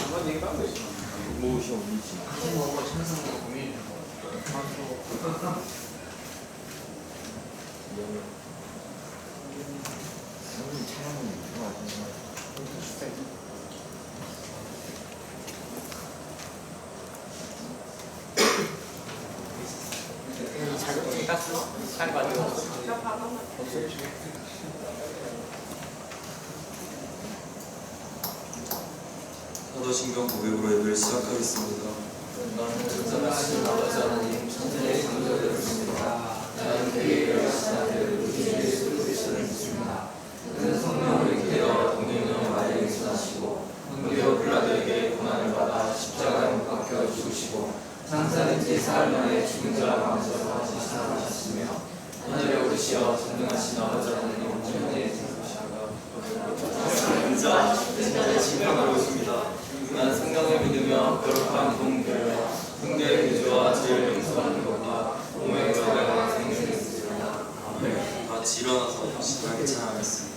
한번 얘기 하고 있어. 무엇이 옵니지? 한국어가 천성으로 고민이 되고. 선생님 촬영은 좋아하시나요? 자격증 땄어? 잘 가지고. 사도신경 고백으로 예배를 시작하겠습니다. 너는 전전하신 아버지 하나님 천지의 창조를 믿습니다. 나는 그의 열신 아들 우리 예수 그리스도를 믿습니다. 그는 성령을 기대어 동행하여 마리아에게 전하시고 본디오 빌라도에게 고난을 받아 십자가에 못 박혀 죽으시고 장사된 지 사흘 만에 죽은 자를 가운데서 다시 살아나셨으며 하늘에 오르시어 전능하신 아버지 하나님 천지의 창조시하가 진짜 심판하고 있습니다. 난 성경을 믿으며 거룩한 공교회와 성도의 교주와 죄를 용서하는 것과 몸의 교회와 생명을 있으리라. 아멘. 같이 일어나서 신나게 찬양하겠습니다.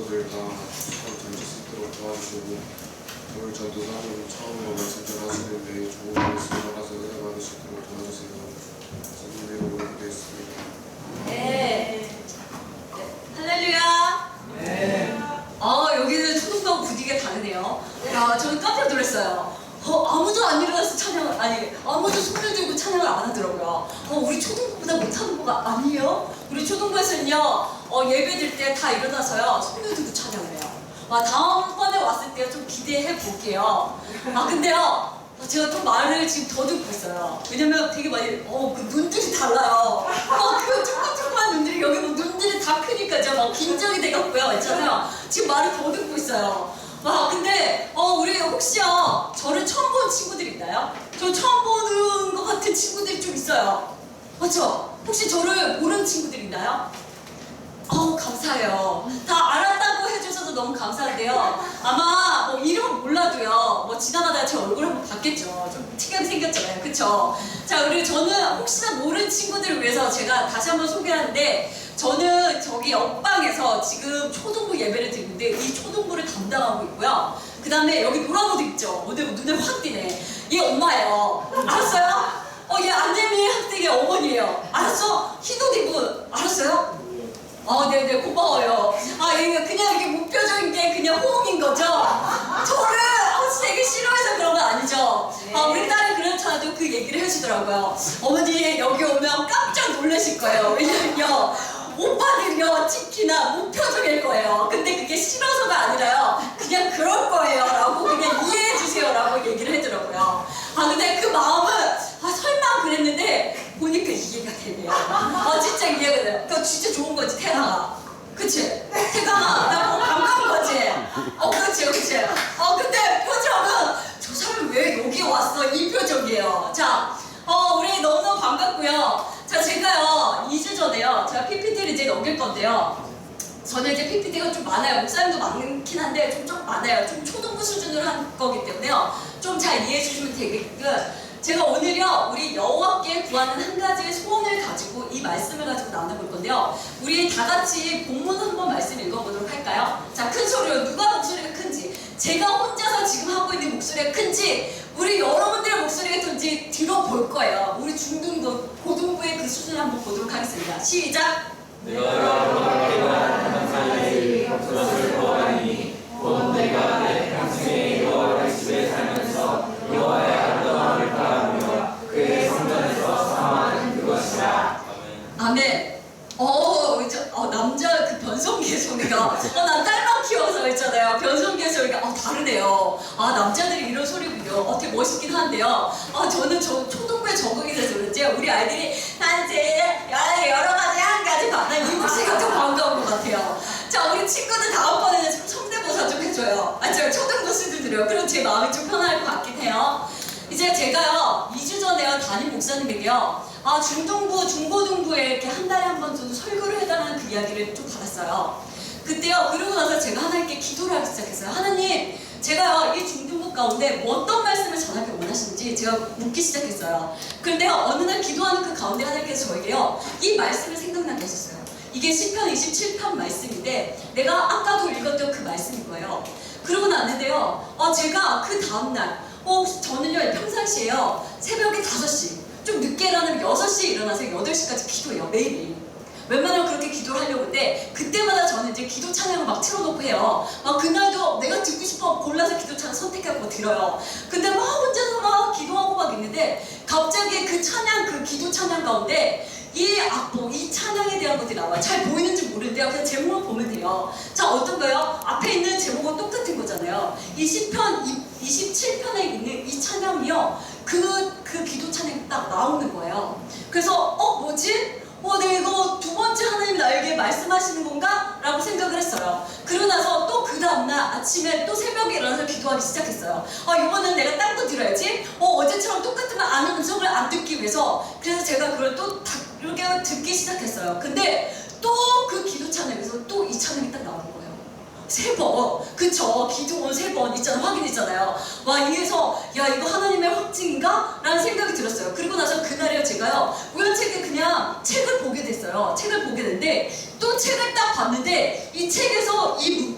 것을 다 잘 던질 수 있도록 도와주시고 오늘 전도사님 처음으로 말씀 전하시는데 좋은 말씀 받아서 은혜 받을 수 있도록 도와주세요. 예수님 이름으로 기도했습니다. 네. 할렐루야. 네. 여기는 초등부 분위기가 다르네요. 야, 저는 깜짝 놀랐어요. 아무도 안 일어나서 찬양을, 아니, 아무도 손을 들고 찬양을 안 하더라고요. 우리 초등부보다 못하는 거가 아니에요? 우리 초등부에서는요, 예배 드릴 때 다 일어나서요, 손을 들고 찬양을 해요. 다음번에 왔을 때 좀 기대해 볼게요. 근데요, 제가 좀 말을 지금 더듬고 있어요. 왜냐면 되게 많이, 그 눈들이 달라요. 그 조그만 눈들이, 여기 뭐 눈들이 다 크니까 제가 막 긴장이 돼갖고요. 있잖아요. 지금 말을 더듬고 있어요. 근데, 우리 혹시요, 저를 처음 본 친구들 있나요? 저 처음 보는 것 같은 친구들이 좀 있어요. 맞죠? 혹시 저를 모르는 친구들 있나요? 감사해요. 다 알았다고 해주셔서 너무 감사한데요. 아마 이름은 몰라도요, 지나가다가 제 얼굴 한번 봤겠죠. 좀 특이하게 생겼잖아요. 그쵸? 자, 그리고 저는 혹시나 모르는 친구들을 위해서 제가 다시 한번 소개하는데, 저는 저기 옆방에서 지금 초등부 예배를 드리는데 이 초등부를 담당하고 있고요. 그 다음에 여기 노란 옷 있죠? 오늘 눈에 확 띄네. 얘 엄마예요. 알았어요? 얘 안재미 학생의 어머니예요. 알았어? 흰옷 입은 알았어요? 네네, 고마워요. 이게 그냥 이게 무표정인 게 그냥 호응인 거죠? 저를 되게 싫어해서 그런 건 아니죠? 우리 딸이 그렇잖아도 그 얘기를 해주더라고요. 어머니 여기 오면 깜짝 놀라실 거예요. 왜냐면요, 오빠들이요 특히나 무표정일 거예요. 근데 그게 싫어서가 아니라요, 그냥 그럴 거예요 라고 그냥 이해해 주세요 라고 얘기를 하더라고요. 근데 그 마음은 설마 그랬는데 보니까 이해가 되네요. 진짜 이해가 돼요. 그거 진짜 좋은 거지, 태강아. 그치? 태강아, 나 뭐 반가운 거지? 그렇지, 그렇지. 근데 표정은 저 사람 왜 여기 왔어? 이 표정이에요. 자, 우리 너무너무 반갑고요. 자, 제가요, 2주 전에요, 제가 PPT를 이제 넘길 건데요. 저는 이제 PPT가 좀 많아요. 목사님도 많긴 한데 좀 많아요. 좀 초등부 수준으로 한 거기 때문에요. 좀 잘 이해해 주시면 되게끔. 제가 오늘요, 우리 여호와께 구하는 한 가지의 소원을 가지고 이 말씀을 가지고 나눠볼 건데요. 우리 다 같이 본문 한번 말씀 읽어보도록 할까요? 자, 큰 소리로 누가 목소리가 큰지, 제가 혼자서 지금 하고 있는 목소리가 큰지, 우리 여러분들의 목소리가 큰지 들어볼 거예요. 우리 중등부, 고등부의 그 수준을 한번 보도록 하겠습니다. 시작! 내가 여호와께 구하는 감사의 것을 구하니 곧 내가 내 평생에 여호와의 집에 살면서 여호와의 아름다움을 바라보며 그의 성전에서 사모하는 그것이라. 아멘. 남자 그 변성기 소리가, 난 딸만 키워서 있잖아요. 변성기 소리가 다르네요. 남자들이 이런 소리군요. 되게 멋있긴 한데요. 저는 초등부에 적응이 돼서 그런지 우리 아이들이 난제 여러 가지 한 가지 반응 이 목소리가 더 반가운 것 같아요. 자, 우리 친구들 다음번에는 좀 성대모사 좀 해줘요. 제가 초등부 수준들이요. 그럼 제 마음이 좀 편할 것 같긴 해요. 이제 제가요, 2주 전에요, 담임 목사님에게요, 중등부, 중고등부에 이렇게 한 달에 한 번 정도 설교를 해달라는 그 이야기를 좀 받았어요. 그때요, 그러고 나서 제가 하나님께 기도를 하기 시작했어요. 하나님, 제가요, 이 중등부 가운데 어떤 말씀을 전하기 원하시는지 제가 묻기 시작했어요. 그런데요, 어느 날 기도하는 그 가운데 하나님께서 저에게요, 이 말씀을 생각나게 하셨어요. 이게 시편 27편 말씀인데, 내가 아까도 읽었던 그 말씀인 거예요. 그러고 났는데요, 제가 그 다음날, 저는요, 평상시에요, 새벽에 5시, 좀 늦게 일어나면 6시에 일어나서 8시까지 기도해요, 매일매일. 웬만하면 그렇게 기도를 하려고 했는데, 그때마다 저는 이제 기도 찬양을 막 틀어놓고 해요. 그날도 내가 듣고 싶어 골라서 기도 찬양 선택하고 들어요. 근데 막 혼자서 막 기도하고 막 있는데, 갑자기 그 찬양, 그 기도 찬양 가운데 이 악보, 이 찬양에 대한 것들이 나와요. 잘 보이는지 모르는데요. 그냥 제목만 보면 돼요. 자, 어떤 거요? 앞에 있는 제목은 똑같은 거잖아요. 이 시편 27편에 있는 이 찬양이요, 그 기도 찬양이 딱 나오는 거예요. 그래서 뭐지? 내가 이거 두 번째 하나님 나에게 말씀하시는 건가? 라고 생각을 했어요. 그러고 나서 또 그 다음날 아침에 또 새벽에 일어나서 기도하기 시작했어요. 이번엔 내가 딴 거 들어야지. 어제처럼 똑같은 아는 음성을 안 듣기 위해서. 그래서 제가 그걸 또 이렇게 듣기 시작했어요. 근데 또 그 기도 찬양에서 또 이 찬양이 딱 나오는 거예요. 3번, 그쵸? 기도원 3번 있잖아, 확인했잖아요. 이래서 야, 이거 하나님의 확증인가? 라는 생각이 들었어요. 그리고 나서 그날이요, 제가요, 우연찮게 그냥 책을 보게 됐어요. 책을 보게 됐는데 또 책을 딱 봤는데 이 책에서 이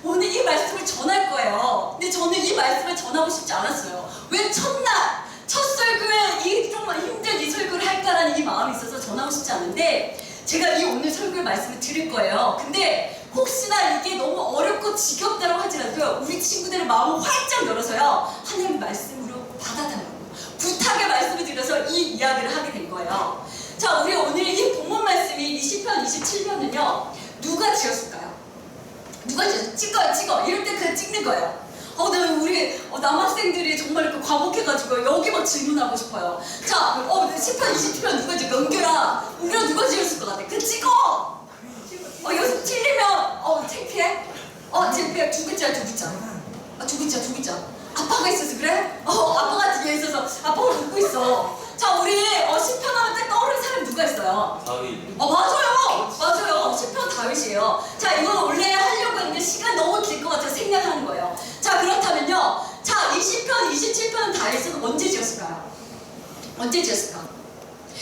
오늘 이 말씀을 전할 거예요. 근데 저는 이 말씀을 전하고 싶지 않았어요. 왜 첫날, 첫 설교에 이 정말 힘든 이 설교를 할까라는 이 마음이 있어서 전하고 싶지 않은데 제가 이 오늘 설교의 말씀을 드릴 거예요. 근데 혹시나 이게 너무 어렵고 지겹다고 하지 않고요. 우리 친구들의 마음을 활짝 열어서요. 하나님 말씀으로 받아달라고 부탁의 말씀을 드려서 이 이야기를 하게 된 거예요. 자, 우리 오늘 이 본문 말씀이 20편, 27편은요. 누가 지었을까요? 누가 지었어요? 찍어. 이럴 때 그냥 찍는 거예요. 우리 남학생들이 정말 이렇게 과목해가지고 여기 막 질문하고 싶어요. 자, 10편, 20편 누가 지어? 연결아. 우리가 누가 지었을 것 같아? 그 찍어! 여기서 틀리면, 창피해? 창피해. 두 글자. 두 글자. 아빠가 있어서 그래? 아빠가 뒤에 있어서 아빠가 웃고 있어. 자, 우리 10편 하면 딱 떠오르는 사람 누가 있어요? 다윗. 맞아요. 10편 다윗이에요. 자, 이거 원래 하려고 했는데 시간 너무 길 것 같아서 생략하는 거예요. 자, 그렇다면요. 자, 20편, 27편 다윗은 언제 지었을까요?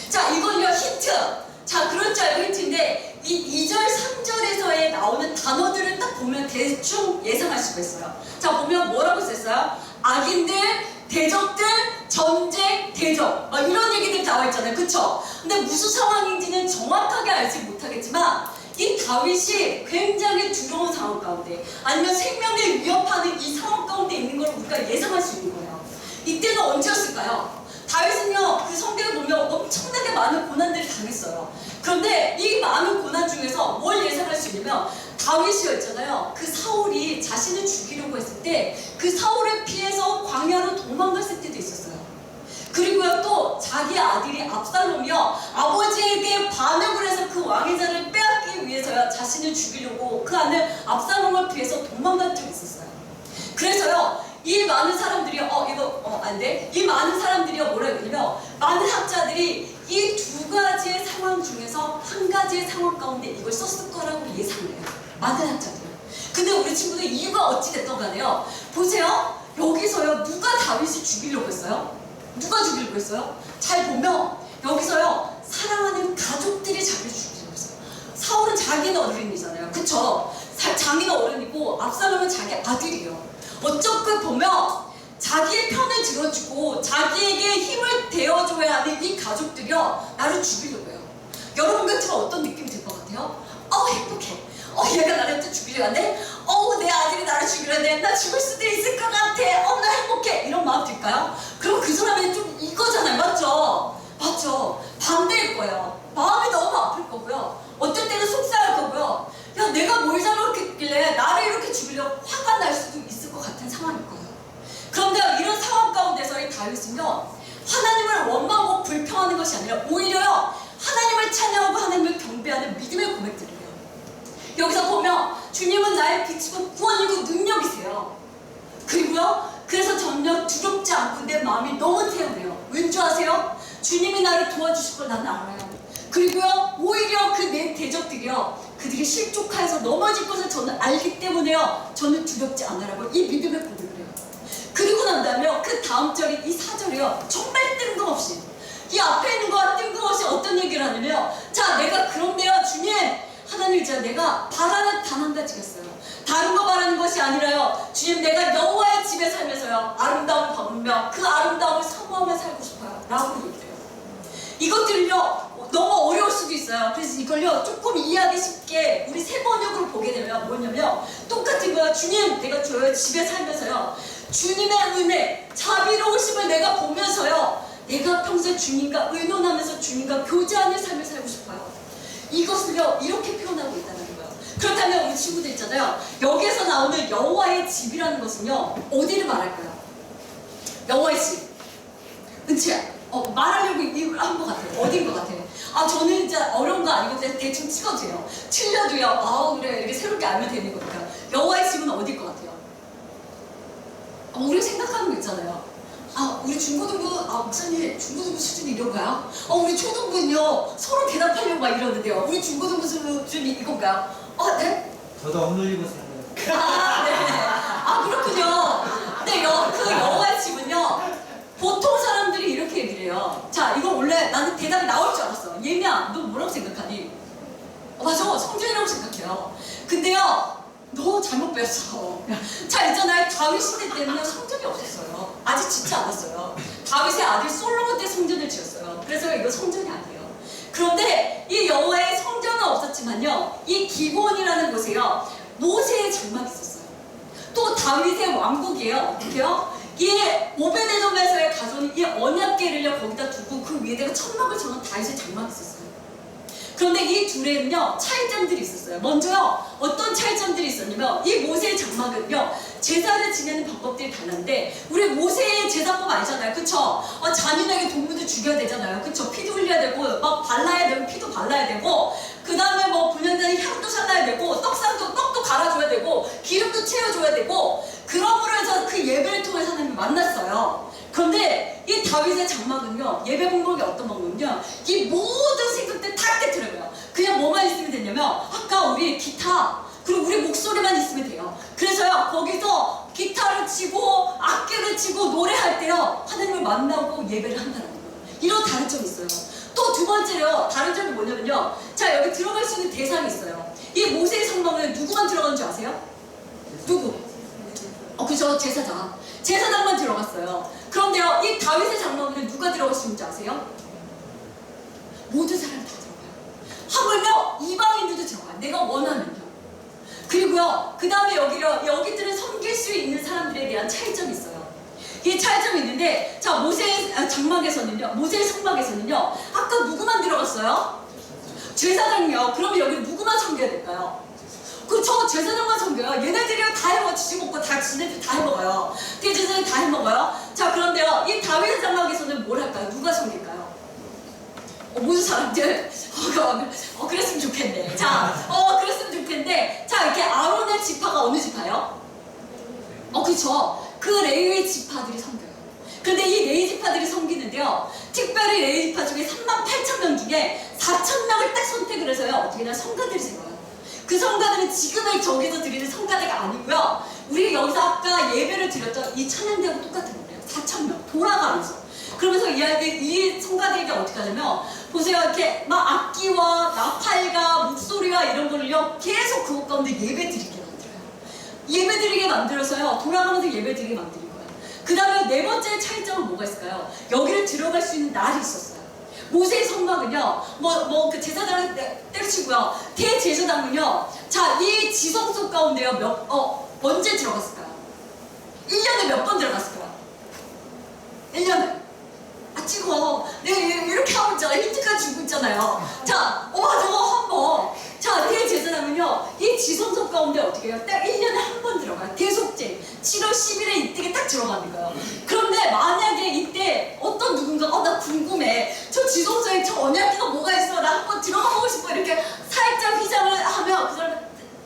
자, 이건요, 힌트. 자, 그럴 줄 알고 힌트인데 이 2절, 3절에서의 나오는 단어들을 딱 보면 대충 예상할 수가 있어요. 자, 보면 뭐라고 썼어요? 악인들, 대적들, 전쟁, 대적 막 이런 얘기들 나와 있잖아요. 그쵸? 근데 무슨 상황인지는 정확하게 알지 못하겠지만 이 다윗이 굉장히 두려운 상황 가운데 아니면 생명을 위협하는 이 상황 가운데 있는 걸 우리가 예상할 수 있는 거예요. 이때는 언제였을까요? 다윗은요, 그 성경을 보면 엄청나게 많은 고난들을 당했어요. 그런데 이 많은 고난 중에서 뭘 예상할 수 있냐면 다윗이었잖아요. 그 사울이 자신을 죽이려고 했을 때 그 사울을 피해서 광야로 도망갔을 때도 있었어요. 그리고요, 또 자기 아들이 압살롬이요, 아버지에게 반역을 해서 그 왕의 자를 빼앗기 위해서요, 자신을 죽이려고 그 아들 압살롬을 피해서 도망간 적이 있었어요. 그래서요, 이 많은 사람들이요, 이 많은 사람들이요, 뭐라 그러냐면 많은 학자들이 이 두 가지의 상황 중에서 한 가지의 상황 가운데 이걸 썼을 거라고 예상을 해요. 많은 학자들은. 근데 우리 친구들 이유가 어찌됐던 간에요. 보세요. 여기서요, 누가 다윗을 죽이려고 했어요? 누가 죽이려고 했어요? 잘 보면 여기서요, 사랑하는 가족들이 자기를 죽이려고 했어요. 사울은 자기는 어른이잖아요. 그쵸? 자기는 어른이고 압살롬은 자기 아들이에요. 어쩌고 보면 자기의 편을 들어주고 자기에게 힘을 대어줘야 하는 이 가족들이요, 나를 죽이려고 해요. 여러분 같으면 어떤 느낌이 들 것 같아요? 행복해. 얘가 나를 또 죽이려고 하네? 내 아들이 나를 죽이려고 하네? 나 죽을 수도 있을 것 같아. 나 행복해. 이런 마음 들까요? 그럼 그 사람이 좀 이거잖아요. 맞죠? 반대일 거예요. 마음이 너무 아플 거고요. 어떨 때는 속상할 거고요. 야, 내가 뭘 잘못했길래 나를 이렇게 죽이려고 화가 날 수도 있을 것 같은 상황일 거예요. 그런데 이런 상황 가운데서 이 다윗은요, 하나님을 원망하고 불평하는 것이 아니라 오히려요, 하나님을 찬양하고 하나님을 경배하는 믿음의 고백들이에요. 여기서 보면 주님은 나의 빛이고 구원이고 능력이세요. 그리고요, 그래서 전혀 두렵지 않고 내 마음이 너무 태어나요. 왠지 아세요? 주님이 나를 도와주실 걸 나는 알아요. 그리고요, 오히려 그 내 대적들이요, 그들이 실족하여서 넘어질 것을 저는 알기 때문에요, 저는 두렵지 않으라고 이 믿음의 고백을 해요. 그리고 난 다음에 그 다음 절이 이 4절이요, 정말 뜬금없이 이 앞에 있는 거와 뜬금없이 어떤 얘기를 하냐면, 자, 내가 그런데요, 주님, 하나님, 진짜 내가 바라는 단 한 가지가 있어요. 다른 거 바라는 것이 아니라요, 주님, 내가 여호와의 집에 살면서요, 아름다움을 받으며 그 아름다움을 사모하며 살고 싶어요 라고 얘기해요. 이것들은요, 너무 어려울 수도 있어요. 그래서 이걸요, 조금 이해하기 쉽게 우리 세 번역으로 보게 되면 뭐냐면, 똑같은 거예요. 주님, 내가 저의 집에 살면서요, 주님의 은혜, 자비로우심을 내가 보면서요, 내가 평생 주님과 의논하면서 주님과 교제하는 삶을 살고 싶어요. 이것을요, 이렇게 표현하고 있다는 거예요. 그렇다면 우리 친구들 있잖아요, 여기에서 나오는 여호와의 집이라는 것은요, 어디를 말할까요? 여호와의 집. 은채야, 말하려고 이걸 한 것 같아요. 어딘 것 같아요? 저는 진짜 어려운 거 아니고 그냥 대충 찍어도 돼요. 틀려도요, 그래, 이렇게 새롭게 알면 되는 거니까. 여호와의 집은 어딜 것 같아요? 우리가 생각하는 거 있잖아요. 우리 중고등부, 목사님, 중고등부 수준이 이런 거야? 우리 초등부는요, 서로 대답하려고 막 이러는데요. 우리 중고등부 수준이 이건가요? 네? 저도 오늘리고 살아요. 네. 그렇군요. 근데 그 여호와의 집은요, 보통 사람들이 이렇게 얘기를 해요. 자, 이거 원래 나는 대답이 나올 줄 알았어. 예미야, 너 뭐라고 생각하니? 맞아, 성전이라고 생각해요. 근데요, 너 잘 잘못 배웠어. 자, 있잖아요. 다윗 시대 때는 성전이 없었어요. 아직 짓지 않았어요. 다윗의 아들 솔로몬 때 성전을 지었어요. 그래서 이거 성전이 아니에요. 그런데 이 여호와의 성전은 없었지만요, 이 기브온이라는 곳에요, 모세의 장막이 있었어요. 또 다윗의 왕국이에요. 어떻게요? 이 오베데돔에서의 가손이 이 언약궤를요 거기다 두고 그 위에다가 천막을 쳐놓은 다윗의 장막이 있었어요. 그런데 이 둘에는요 차이점들이 있었어요. 먼저요, 어떤 차이점들이 있었냐면, 이 모세의 장막은요 제사를 지내는 방법들이 달랐는데, 우리 모세의 제사법 알잖아요, 그쵸? 잔인하게 동물들 죽여야 되잖아요, 그쵸? 피도 흘려야 되고, 막 발라야 되고, 피도 발라야 되고, 그 다음에 뭐 분연된 향도 살라야 되고, 떡도 갈아줘야 되고, 기름도 채워줘야 되고, 그러므로 해서 그 예배를 통해서 하나님을 만났어요. 그런데 이 다윗의 장막은요, 예배 방법이 어떤 방법이냐, 이 모든 생각들 다 깨트려요. 그냥 뭐만 있으면 되냐면, 아까 우리 기타 그리고 우리 목소리만 있으면 돼요. 그래서요 거기서 기타를 치고 악기를 치고 노래할 때요 하나님을 만나고 예배를 한다는 거예요. 이런 다른 점이 있어요. 또 두 번째로요, 다른 점이 뭐냐면요, 자, 여기 들어갈 수 있는 대상이 있어요. 이 모세의 성막에 누구만 들어간 줄 아세요? 누구? 그죠, 제사장만 들어갔어요. 그런데요, 이 다윗의 장막에는 누가 들어갈 수 있는지 아세요? 모든 사람이 다 들어가요. 하물며 이방인들도 들어가요, 내가 원하면요. 그리고요, 그 다음에 여기들은 섬길 수 있는 사람들에 대한 차이점이 있어요. 이 차이점이 있는데, 자, 모세의 성막에서는요, 아까 누구만 들어갔어요? 제사장이요. 그러면 여기 누구만 섬겨야 될까요? 그쵸, 제사장만 섬겨요. 얘네들이 다 해먹어, 지먹고 다 지네들 다 해먹어요. 제사장이 다 해먹어요. 자, 그런데요, 이 다윗의 장막에서는 뭘 할까요? 누가 섬길까요? 모든 사람들 그랬으면 좋겠네. 자, 그랬으면 좋겠는데, 자, 이렇게 아론의 지파가 어느 지파요? 그쵸, 그 레위 지파들이 섬겨요. 근데 이 레위 지파들이 섬기는데요, 특별히 레위 지파 중에 38,000명 중에 4,000명을 딱 선택을 해서요 어떻게 냐 성가들이 생겨요. 그 성가들은 지금의 저기서 드리는 성가대가 아니고요, 우리 여기서 아까 예배를 드렸던 이 찬양대하고 똑같은 거예요. 4,000명 돌아가면서. 그러면서 이 성가대에게 어떻게 하냐면, 보세요, 이렇게 막 악기와 나팔과 목소리와 이런 거를요 계속 그것 가운데 예배드리게 만들어요. 예배드리게 만들어서요 돌아가면서 예배드리게 만드는 거예요. 그 다음에 네 번째 차이점은 뭐가 있을까요? 여기를 들어갈 수 있는 날이 있었어요. 모세의 성막은요, 그 제사장을 때려치고요, 대제사장은요, 자, 이 지성 속 가운데요 언제 들어갔을까요? 1년에 몇 번 들어갔을까요? 1년에. 찍어. 내가 이렇게 하고 있잖아. 힌트까지 주고 있잖아요. 자, 저거 한 번. 자, 대제사장은요, 이 지성소 가운데 어떻게 해요? 딱 1년에 한 번 들어가요. 대속제. 7월 10일에 이때 딱 들어가는 거예요. 그런데 만약에 이때 어떤 누군가, 나 궁금해. 저 지성소에 저 언약기가 뭐가 있어. 나 한 번 들어가 보고 싶어. 이렇게 살짝 휘장을 하면 그 사람은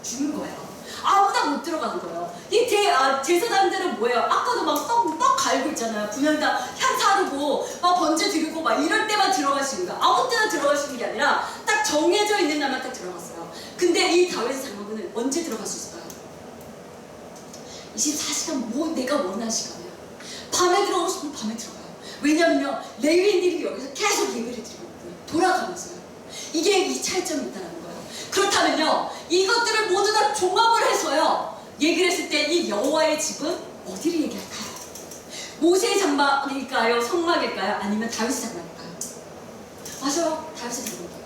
죽는 거예요. 아무나 못 들어가는 거예요. 이 제사장들은 뭐예요? 아까도 막 떡 갈고 있잖아요. 분명다 향 사르고 막 번제 드리고 막 이럴 때만 들어갈 수 있는 거예요. 아무 때나 들어갈 수 있는 게 아니라 딱 정해져 있는 날만 딱 들어갔어요. 근데 이 다윗의 장막은 언제 들어갈 수 있을까요? 24시간 내가 원하는 시간이에요. 밤에 들어가고 싶으면 밤에 들어가요. 왜냐면요, 레위인들이 여기서 계속 예배를 드리고 있거든요. 돌아가면서요. 이게 이 차이점이 있다는 거예요. 그렇다면요, 이것들을 모두 다 종합을 해서요 얘기를 했을 때 이 여호와의 집은 어디를 얘기할까요? 모세의 장막일까요? 성막일까요? 아니면 다윗의 장막일까요? 맞아요, 다윗의 장막이에요.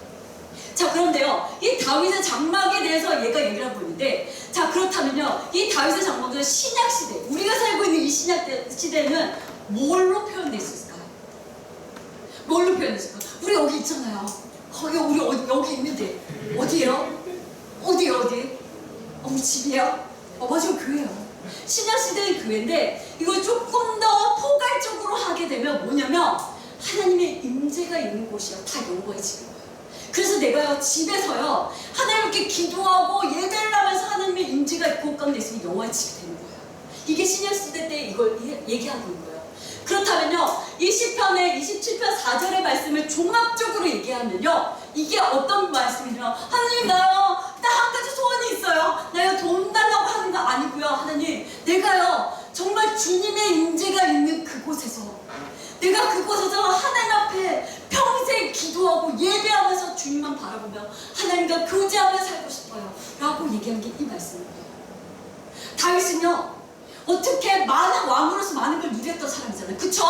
자, 그런데요, 이 다윗의 장막에 대해서 얘가 얘기를 하고 있는데, 자, 그렇다면요, 이 다윗의 장막은 신약시대, 우리가 살고 있는 이 신약시대는 뭘로 표현될 수 있을까요? 뭘로 표현될 수 있을까요? 우리 여기 있잖아요. 우리 여기 있는데 어디예요? 어디? 우리 집이에요? 맞아요, 교회예요. 신약시대의 교회인데, 이걸 조금 더 포괄적으로 하게 되면 뭐냐면, 하나님의 임재가 있는 곳이요, 다 여호와의 집인 거예요. 그래서 내가요, 집에서요, 하나님께 기도하고 예배를 하면서 하나님의 임재가 있고 가운데 있으면 여호와의 집이 되는 거예요. 이게 신약시대 때 이걸 얘기하고 있는 거예요. 그렇다면요, 이 시편의 27편 4절의 말씀을 종합적으로 얘기하면요, 이게 어떤 말씀이냐면, 하나님, 나 한 가지 소원이 있어요. 나요, 돈 달라고 하는 거 아니고요. 하나님, 내가요, 정말 주님의 임재가 있는 그곳에서, 내가 그곳에서 하나님 앞에 평생 기도하고 예배하면서 주님만 바라보며 하나님과 교제하며 살고 싶어요 라고 얘기한 게 이 말씀입니다. 다윗은요 어떻게 많은 왕으로서 많은 걸 누렸던 사람이잖아요. 그쵸?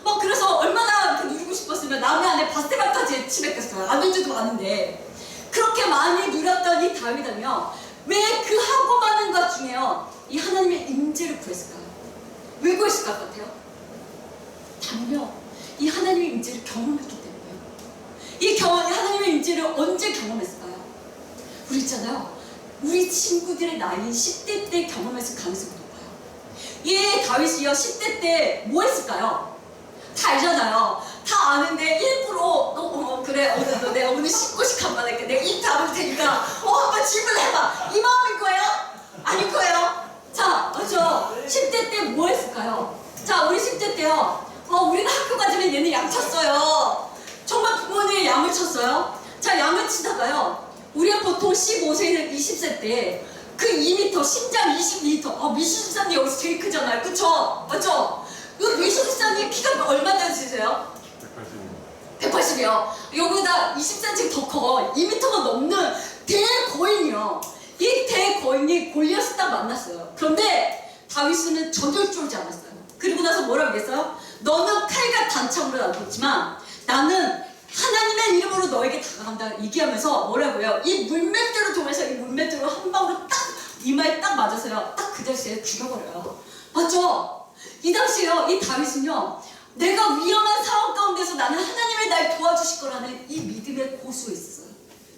막 그래서 얼마나 이렇게 누리고 싶었으면 남의 아내 바세바까지 치맥했어요. 아들들도 많은데 그렇게 많이 누렸던 이 다윗은요 왜 그 하고 많은 것 중에요 이 하나님의 임재를 구했을까요? 왜 구했을 것 같아요? 단요 이 하나님의 임재를 경험했기 때문에요. 이 하나님의 임재를 언제 경험했을까요? 우리 있잖아요 우리 친구들의 나이 10대 때 경험했을 가능성이 높아요. 이 다윗이요 10대 때 뭐 했을까요? 다 알잖아요. 다 아는데 일부러 그래 내가 오늘 10고씩 한번 할게. 내가 입 다물 테니까 한번 질문해봐. 이 마음일 거예요? 아닐 거예요? 자 그렇죠. 10대 때 뭐 했을까요? 자 우리 10대 때요 우리가 학교 가지면 얘는 양 쳤어요. 정말 부모님이 양을 쳤어요. 자 양을 치다가요 우리가 보통 15세에서 20세 때 그 2m 심장 22m 미수습사님 여기서 제일 크잖아요. 그쵸? 맞죠? 그 미수습사님 키가 얼마 되시세요? 180이요. 여기다 20cm 더 커. 2m가 넘는 대거인이요. 이 대거인이 골리앗을 딱 만났어요. 그런데 다윗은 저절 쫄지 않았어요. 그리고 나서 뭐라고 했어요? 너는 칼과 단창으로 나를 돕지만 나는 하나님의 이름으로 너에게 다가간다 얘기하면서 뭐라고요? 이 물맷대로 통해서 이 물맷대로 한 방으로 딱 이마에 딱 맞아서요. 딱 그 당시에 죽여버려요. 맞죠? 이 당시에요. 이 다윗은요. 내가 위험한 상황 가운데서 나는 하나님이 날 도와주실 거라는 이 믿음의 고수에 있었어요.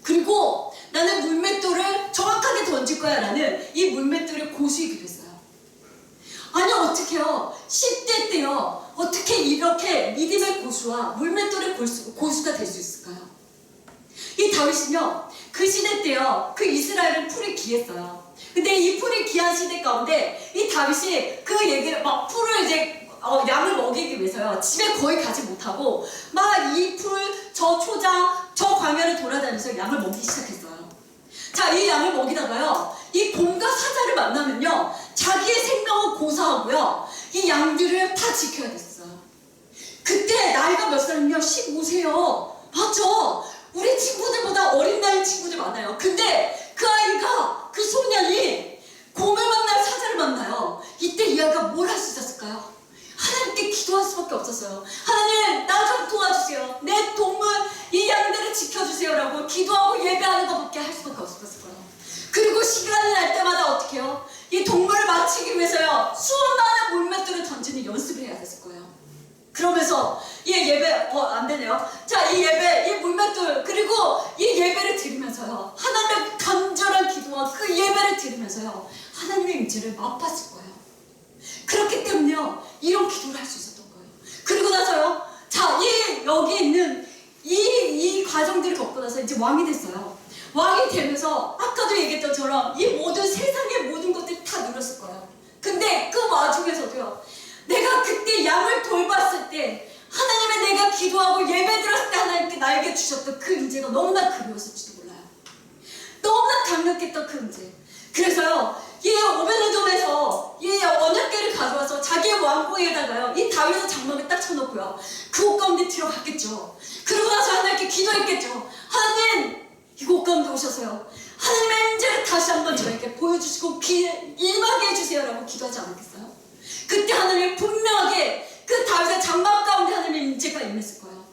그리고 나는 물맷돌을 정확하게 던질 거야 라는 이 물맷돌의 고수이기도 했어요. 아니 어떡해요? 10대 때요 어떻게 이렇게 믿음의 고수와 물맷돌의 고수가 될 수 있을까요? 이 다윗은요 그 시대 때요 그 이스라엘은 풀이 귀했어요. 근데 이 풀이 귀한 시대 가운데 이 다윗이 그 얘기를 막 풀을 이제 양을 먹이기 위해서요 집에 거의 가지 못하고 막 이 풀 저 초장 저 광야를 돌아다니면서 양을 먹이기 시작했어요. 자 이 양을 먹이다가요 이 곰과 사자를 만나면요 자기의 생명을 고사하고요 이 양들을 다 지켜야 됐어요. 그때 나이가 몇 살이면 15세요. 맞죠? 우리 친구들보다 어린 나이 친구들 많아요. 근데 그 아이가 그 소년이 곰을 만나요 사자를 만나요. 이때 이 아이가 뭘 할 수 있었을까요? 하나님께 기도할 수밖에 없었어요. 하나님 나 좀 도와주세요. 내 동물 이 양들을 지켜주세요 라고 기도하고 예배하는 것밖에 할 수밖에 없었을 거예요. 그리고 시간이 날 때마다 어떻게 해요? 이 동물을 맞추기 위해서요 수많은 물맷돌을 던지는 연습을 해야 됐을 거예요. 그러면서 이 예배 안 되네요. 자 이 예배 이 물맷돌 그리고 이 예배를 드리면서요 하나님의 간절한 기도와 그 예배를 드리면서요 하나님의 임재를 맛봤을 거예요. 그렇기 때문에요 이런 기도를 할 수 있었던 거예요. 그리고 나서요 자 여기 있는 이 과정들을 겪고 나서 이제 왕이 됐어요. 왕이 되면서 아까도 얘기했던 처럼 이 모든 세상의 모든 것들이 다 누렸을 거예요. 근데 그 와중에서도요 내가 그때 양을 돌봤을 때 하나님의 내가 기도하고 예배 드렸을 때 하나님께 나에게 주셨던 그 임재가 너무나 그리웠을지도 몰라요. 너무나 강력했던 그 임재. 그래서요 이 오베드돔에서 이 언약궤를 가져와서 자기의 왕궁에다가요 이 다윗의 장막에 딱 쳐놓고요 그 옷 가운데 들어갔겠죠. 그러고 나서 하나님께 기도했겠죠. 하나님 이 옷 가운데 오셔서요 하나님의 임재를 다시 한번 저에게 보여주시고 임하게 해주세요 라고 기도하지 않았겠어요? 그때 하나님이 분명하게 그 다윗의 장막 가운데 하나님의 임재가 임했을 거예요.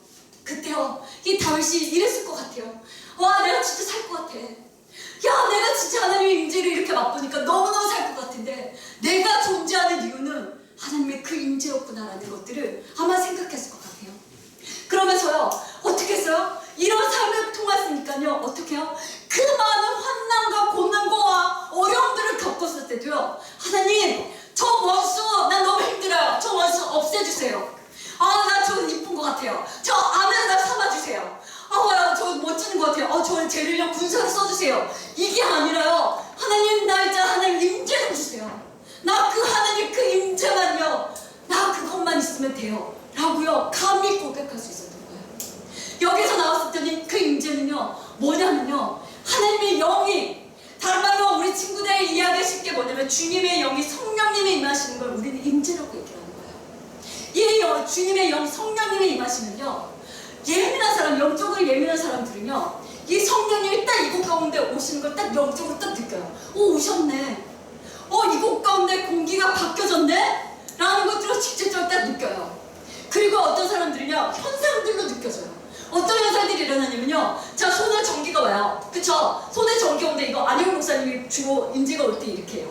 그때요 이 다윗이 이랬을 것 같아요. 와 내가 진짜 살 것 같아. 야 내가 진짜 하나님의 임재를 이렇게 맛보니까 너무너무 살 것 같은데 내가 존재하는 이유는 하나님의 그 임재였구나라는 것들을 아마 생각했을 것 같아요. 그러면서요 어떻게 했어요? 이런 삶을 통했으니까요 어떻게 해요? 그 많은 환난과 고난과 어려움들을 겪었을 때도요 하나님 저 원수 나 너무 힘들어요. 저 원수 없애주세요. 나 저 이쁜 것 같아요. 저 아내를 나 삼아주세요. 저 멋지는 것 같아요. 저 쟤를요 군사로 써주세요. 이게 아니라요 하나님 나 이제 하나님 임재 좀 주세요. 나 그 하나님 그 임재만요 나 그것만 있으면 돼요 라고요 감히 고백할 수 있었던 거예요. 여기서 나왔을 때는 그 임재는요 뭐냐면요 하나님의 영이 다른 말로 우리 친구들의 이야기 쉽게 뭐냐면 주님의 영이 성령님이 임하시는 걸 우리는 임재라고 얘기하는 거예요. 이 주님의 영 성령님이 임하시면요 예민한 사람 영적으로 예민한 사람들은요 이 성령님이 딱 이곳 가운데 오시는 걸 딱 영적으로 딱 느껴요. 오셨네. 이곳 가운데 느껴져요. 어떤 현상들이 일어나냐면요. 자, 손에 전기가 와요. 그쵸? 손에 전기 오는데 이거 안영 목사님이 주로 임재가 올 때 이렇게 해요.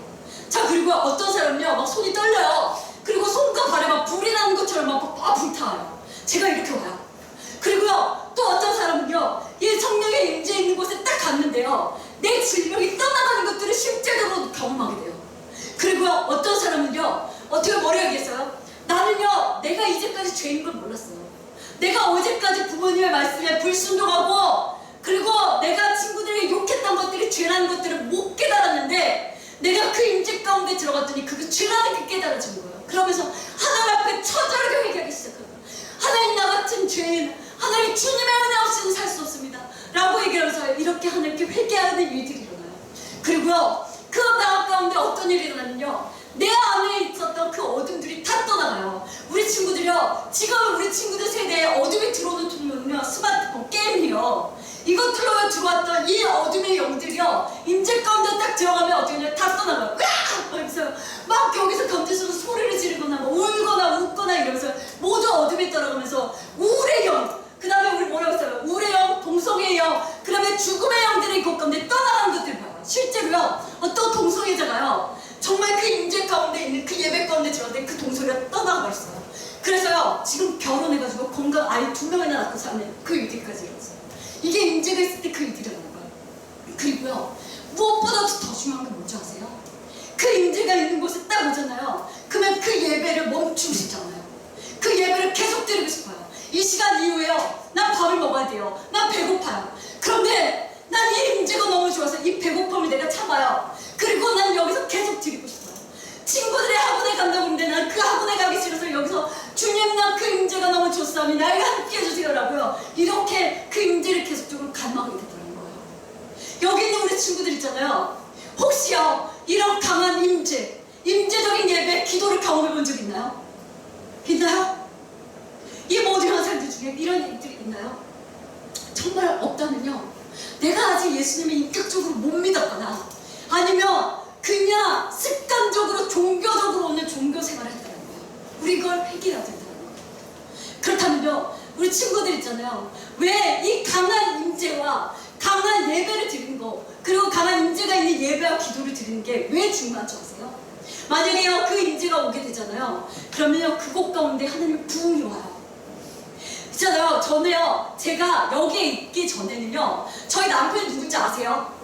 자, 그리고 어떤 사람은요, 막 손이 떨려요. 그리고 손과 발에 막 불이 나는 것처럼 막 불타요. 제가 이렇게 와요. 그리고요, 또 어떤 사람은요, 이 성령의 임재 있는 곳에 딱 갔는데요, 내 질병이 떠나가는 것들을 실제적으로 경험하게 돼요. 그리고요, 어떤 사람은요, 어떻게 머리하겠어요? 나는요, 내가 이제까지 죄인 걸 몰랐어요. 내가 어제까지 부모님의 말씀에 불순종하고, 그리고 내가 친구들에게 욕했던 것들이 죄라는 것들을 못 깨달았는데, 내가 그 임재 가운데 들어갔더니 그게 죄라는 게 깨달아진 거예요. 그러면서 하나님 앞에 처절하게 회개하기 시작합니다. 하나님, 나 같은 죄인, 하나님 주님의 은혜 없이는 살 수 없습니다 라고 얘기하면서 이렇게 하나님께 회개하는 일들이 일어나요. 그리고요, 그 마음 가운데 어떤 일이 일어나면요, 내 안에 있었던 그 어둠들이 다 떠나가요. 우리 친구들이요, 지금 우리 친구들 세대에 어둠이 들어오는 통로는요, 스마트폰, 게임이요, 이것들로 들어왔던 이 어둠의 영들이요, 임재 가운데 딱 들어가면 어떻게 하냐, 다 떠나가요. 그래서 막 여기서 곁에서 소리를 지르거나 뭐 울거나 웃거나 이러면서 모두 어둠에 떠나가면서 우울의 영, 그 다음에 우리 뭐라고 했어요? 우울의 영, 동성의 영, 그 다음에 죽음의 영들이 그 가운데 떠나가는 것들 봐요. 실제로요, 어떤 동성애자가요, 정말 그 임재 가운데 있는 그 예배 가운데 들어왔는데 그 동성애가 떠나가 있어요. 그래서요, 지금 결혼해가지고 건강 아이 2명이나 낳고 사는 그 일들까지 일어났어요. 이게 임재가 있을 때 그 일들이 일어나는 거예요. 그리고요, 무엇보다도 더 중요한 게 뭔지 아세요? 그 임재가 있는 곳에 딱 오잖아요. 그러면 그 예배를 멈추고 싶잖아요. 그 예배를 계속 드리고 싶어요. 이 시간 이후에요, 난 밥을 먹어야 돼요. 난 배고파요. 그런데 난 이 임재가 너무 좋아서 이 배고픔을 내가 참아요. 그리고 난 여기서 계속 드리고 싶어요. 친구들의 학원에 간다고 하는데 난 그 학원에 가기 싫어서 여기서 주님, 난 그 임재가 너무 좋사오니 나에게 함께 해주세요 라고요, 이렇게 그 임재를 계속적으로 갈망하게 되더라는 거예요. 여기 있는 우리 친구들 있잖아요. 혹시요, 이런 강한 임재, 임재적인 예배, 기도를 경험해 본 적 있나요? 있나요? 이 모든 현상들 중에 이런 일들이 있나요? 정말 없다면요, 내가 아직 예수님을 인격적으로 못 믿었거나 아니면 그냥 습관적으로 종교적으로 오는 종교 생활을 했다는 거예요. 우리 이걸 회개해야 된다는 거예요. 그렇다면요, 우리 친구들 있잖아요. 왜 이 강한 임재와 강한 예배를 드리는 거, 그리고 강한 임재가 있는 예배와 기도를 드리는 게 왜 중요한지 아세요? 만약에요, 그 임재가 오게 되잖아요. 그러면요, 그곳 가운데 하나님의 부흥이 와요. 있잖아요, 저는요, 제가 여기에 있기 전에는요, 저희 남편이 누군지 아세요?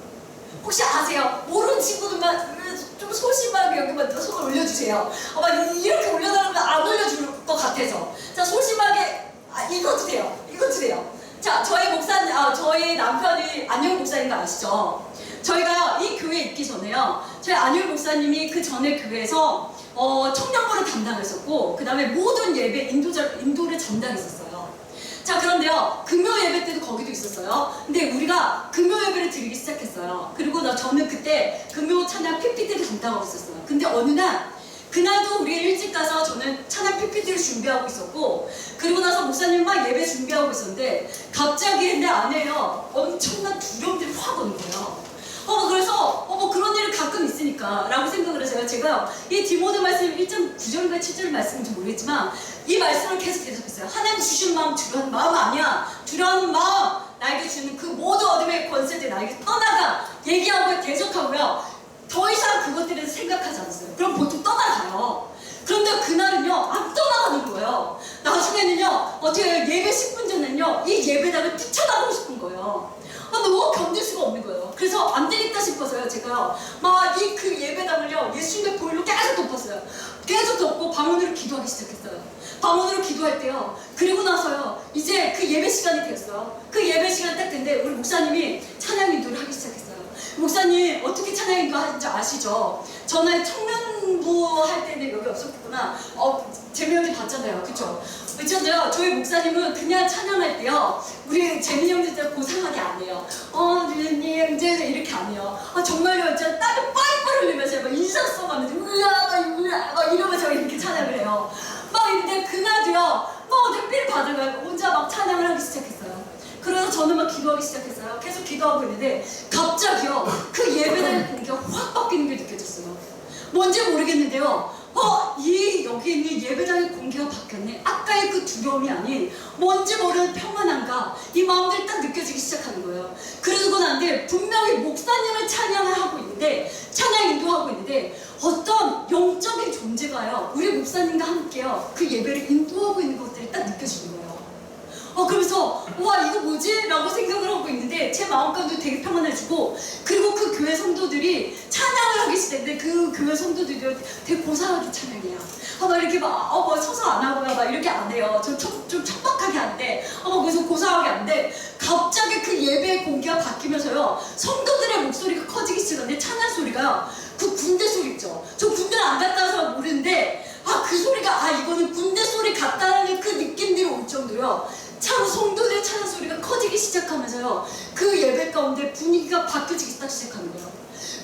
혹시 아세요? 모르는 친구들만 좀 소심하게 여기만 손을 올려주세요. 막 이렇게 올려달라면 안 올려줄 것 같아서. 자, 소심하게, 이것도 돼요. 이것도 돼요. 자, 저희 남편이 안녕 목사님 거 아시죠? 저희가 이 교회에 있기 전에요, 저희 안녕 목사님이 그 전에 교회에서 청년부를 담당했었고, 그 다음에 모든 예배 인도를 담당했었어요. 자, 그런데요, 금요 예배 때도 거기도 있었어요. 근데 우리가 금요 예배를 드리기 시작했어요. 그리고 저는 그때 금요 찬양 PPT를 담당하고 있었어요. 근데 어느 날, 그날도 우리 일찍 가서 저는 찬양 PPT를 준비하고 있었고, 그리고 나서 목사님 막 예배 준비하고 있었는데, 갑자기 내 안에요, 엄청난 두려움들이 확 오는 거예요. 그래서 뭐 그런 일이 가끔 있으니까 라고 생각을 해서요, 제가 이 디모데 말씀 1장 9절과 7절 말씀인지 모르겠지만 이 말씀을 계속 대답했어요. 하나님 주신 마음 두려워하는 마음 아니야. 두려워하는 마음, 나에게 주는 그 모든 어둠의 권세들 나에게 떠나가 얘기하고 계속하고요, 더 이상 그것들에 대해서 생각하지 않았어요. 그럼 보통 떠나가요. 그런데 그날은요, 안 떠나가는 거예요. 나중에는요, 어떻게 예배 10분 전에는요, 이 예배당을 뛰쳐나가고 싶은 거예요. 너무 견딜 수가 없는 거예요. 그래서 안 되겠다 싶어서요, 제가요, 막 이 그 예배당을요, 예수님의 보혈로 계속 덮었어요. 계속 덮고 방언으로 기도하기 시작했어요. 방언으로 기도할 때요, 그리고 나서요, 이제 그 예배 시간이 되었어요. 그 예배 시간이 딱 됐는데 우리 목사님이 찬양 인도를 하기 시작했어요. 목사님 어떻게 찬양 인도 하는지 아시죠? 저는 청년부 할 때는 여기 없었구나. 재미 형님 봤잖아요, 그쵸? 있잖아요, 저희 목사님은 그냥 찬양할 때요, 우리 재민이 형들 고상하게 안 해요. 주님 이제 이렇게 안 해요. 정말요, 진짜 땀이 뻘뻘 흘리면서 막 인상 써가면서 막 이러면서 이렇게 찬양을 해요. 막 이런데 그날도요, 막 택배를 받으면 혼자 막 찬양을 하기 시작했어요. 그래서 저는 막 기도하기 시작했어요. 계속 기도하고 있는데 갑자기요, 그 예배당의 공기가 확 바뀌는 게 느껴졌어요. 뭔지 모르겠는데요, 여기 있는 예배당의 공기가 바뀌었네. 아까의 그 두려움이 아닌 뭔지 모르는 평안함과 이 마음들이 딱 느껴지기 시작하는 거예요. 그러고 난 뒤에 분명히 목사님을 찬양을 하고 있는데, 찬양 인도하고 있는데, 어떤 영적인 존재가요, 우리 목사님과 함께요, 그 예배를 인도하고 있는 것들이 딱 느껴지는 거예요. 그러면서 와, 이거 뭐지? 라고 생각을 하고 있는데 제 마음가도 되게 평안해지고, 그리고 그 교회 성도들이 찬양을 하기 시작했는데 그 교회 성도들이 되게 고상하게 찬양해요. 막 이렇게 막 서서 안 하고요, 막 이렇게 안 해요. 좀 척박하게 안 돼. 그래서 고상하게 안 돼. 갑자기 그 예배의 공기가 바뀌면서요, 성도들의 목소리가 커지기 시작하는데, 찬양 소리가요, 그 군대 소리 있죠. 저 군대를 안 갔다 와서 모르는데 그 소리가 이거는 군대 소리 같다는 그 느낌들이 올 정도요, 참 성도들의 찬양 소리가 커지기 시작하면서요, 그 예배 가운데 분위기가 바뀌어지기 딱 시작하는 거예요.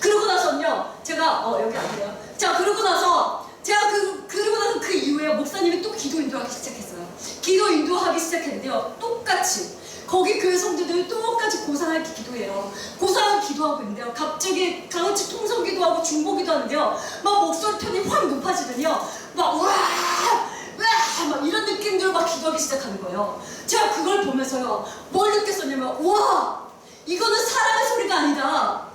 그러고 나서는요, 제가 여기 안 돼요. 자, 그러고 나서 제가 그러고 나서 그 이후에 목사님이 또 기도 인도하기 시작했어요. 기도 인도하기 시작했는데요, 똑같이 거기 교회 성도들이 똑같이 고상하게 기도해요. 고상하게 기도하고 있는데요, 갑자기 다 같이 통성 기도하고 중보 기도하는데요, 막 목소리 톤이 확 높아지더니요, 막 막 이런 느낌으로 막 기도하기 시작하는 거예요. 제가 그걸 보면서요, 뭘 느꼈었냐면, 와, 이거는 사람의 소리가 아니다.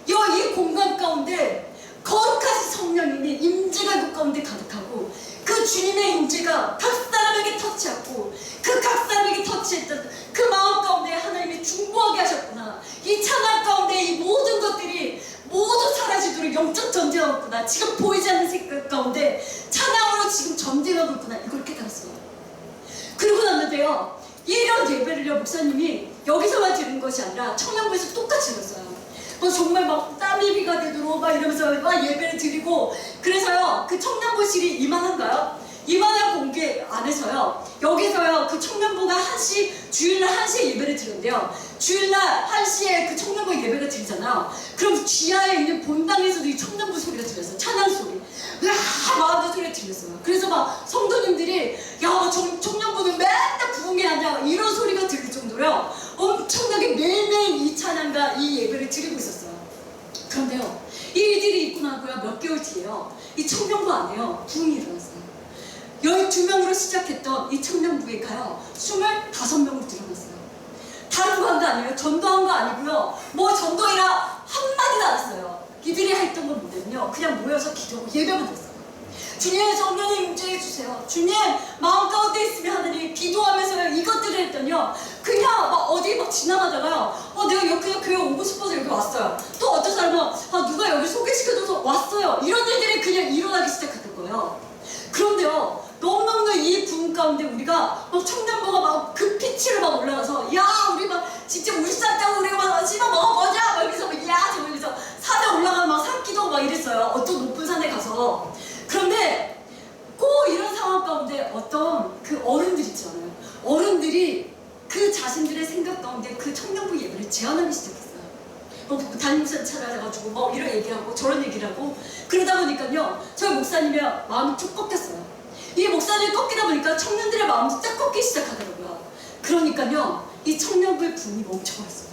이 공간 가운데 거룩하신 성령님이 임재가 그 가운데 가득하고, 그 주님의 임재가 각 사람에게 터치하고, 그 각 사람에게 터치했던 그 마음 가운데 하나님이 중보하게 하셨구나. 이 찬양 가운데 이 모든 것들이 모두 사라지도록 영적 전쟁하고 있구나. 지금 보이지 않는 색깔 가운데 찬양으로 지금 전쟁하고 있구나. 이걸 깨달았어요. 그러고 났는데요, 이런 예배를요, 목사님이 여기서만 드리는 것이 아니라 청년부에서 똑같이 드렸어요. 정말 막 땀이 비가 되도록 막 이러면서 막 예배를 드리고, 그래서요, 그 청년부실이 이만한가요? 이만한 공개 안에서요, 여기서요, 그 청년부가 주일날 1시에 예배를 드렸는데요, 주일날 1시에 그 청년부 예배를 드리잖아요. 그럼 지하에 있는 본당에서도 이 청년부 소리가 들렸어요. 찬양 소리. 마음의 소리가 들렸어요. 그래서 막 성도님들이, 야, 청년부는 맨날 부흥회 하냐, 이런 소리가 들릴 정도로요, 엄청나게 매일매일 이 찬양과 이 예배를 드리고 있었어요. 그런데요, 이 일들이 있고 나고요, 몇 개월 뒤에요, 이 청년부 안에요, 부흥이 일어났어요. 12명으로 시작했던 이 청년부회가요, 25명으로 늘어났어요. 다른 거 한 거 아니에요. 전도한 거 아니고요, 전도이라 한마디도 안 했어요. 이들이 했던 건 뭐냐면요, 그냥 모여서 기도하고 예배만 했어요. 주님, 성령님 임재해 주세요. 주님, 마음 가운데 있으면 하느니, 기도하면서요, 이것들을 했더니요, 그냥 막 어디 막 지나가다가요, 내가 그냥 교회 오고 싶어서 여기 왔어요. 또 어떤 사람은 누가 여기 소개시켜줘서 왔어요. 이런 일들이 그냥 일어나기 시작했던 거예요. 그런데요, 너무너무 이 부흥 가운데 우리가 청년부가 막 그 피치로 막 올라가서, 야, 우리 막 진짜 울산 가고 우리가 막 씹어 먹어보자, 막 여기서 막 저기서 산에 올라가면 막 산기도 막 이랬어요. 어떤 높은 산에 가서. 그런데 꼭 이런 상황 가운데 어떤 그 어른들 있잖아요. 어른들이 그 자신들의 생각 가운데 그 청년부 예배를 제안하기 시작했어요. 담임목사 찾아가지고 이런 얘기하고 저런 얘기를 하고, 그러다 보니까요, 저희 목사님의 마음이 쭉 꺾였어요. 이 목사님이 꺾이다 보니까 청년들의 마음도 딱 꺾이기 시작하더라고요. 그러니까요, 이 청년부의 분이 멈춰버렸어요.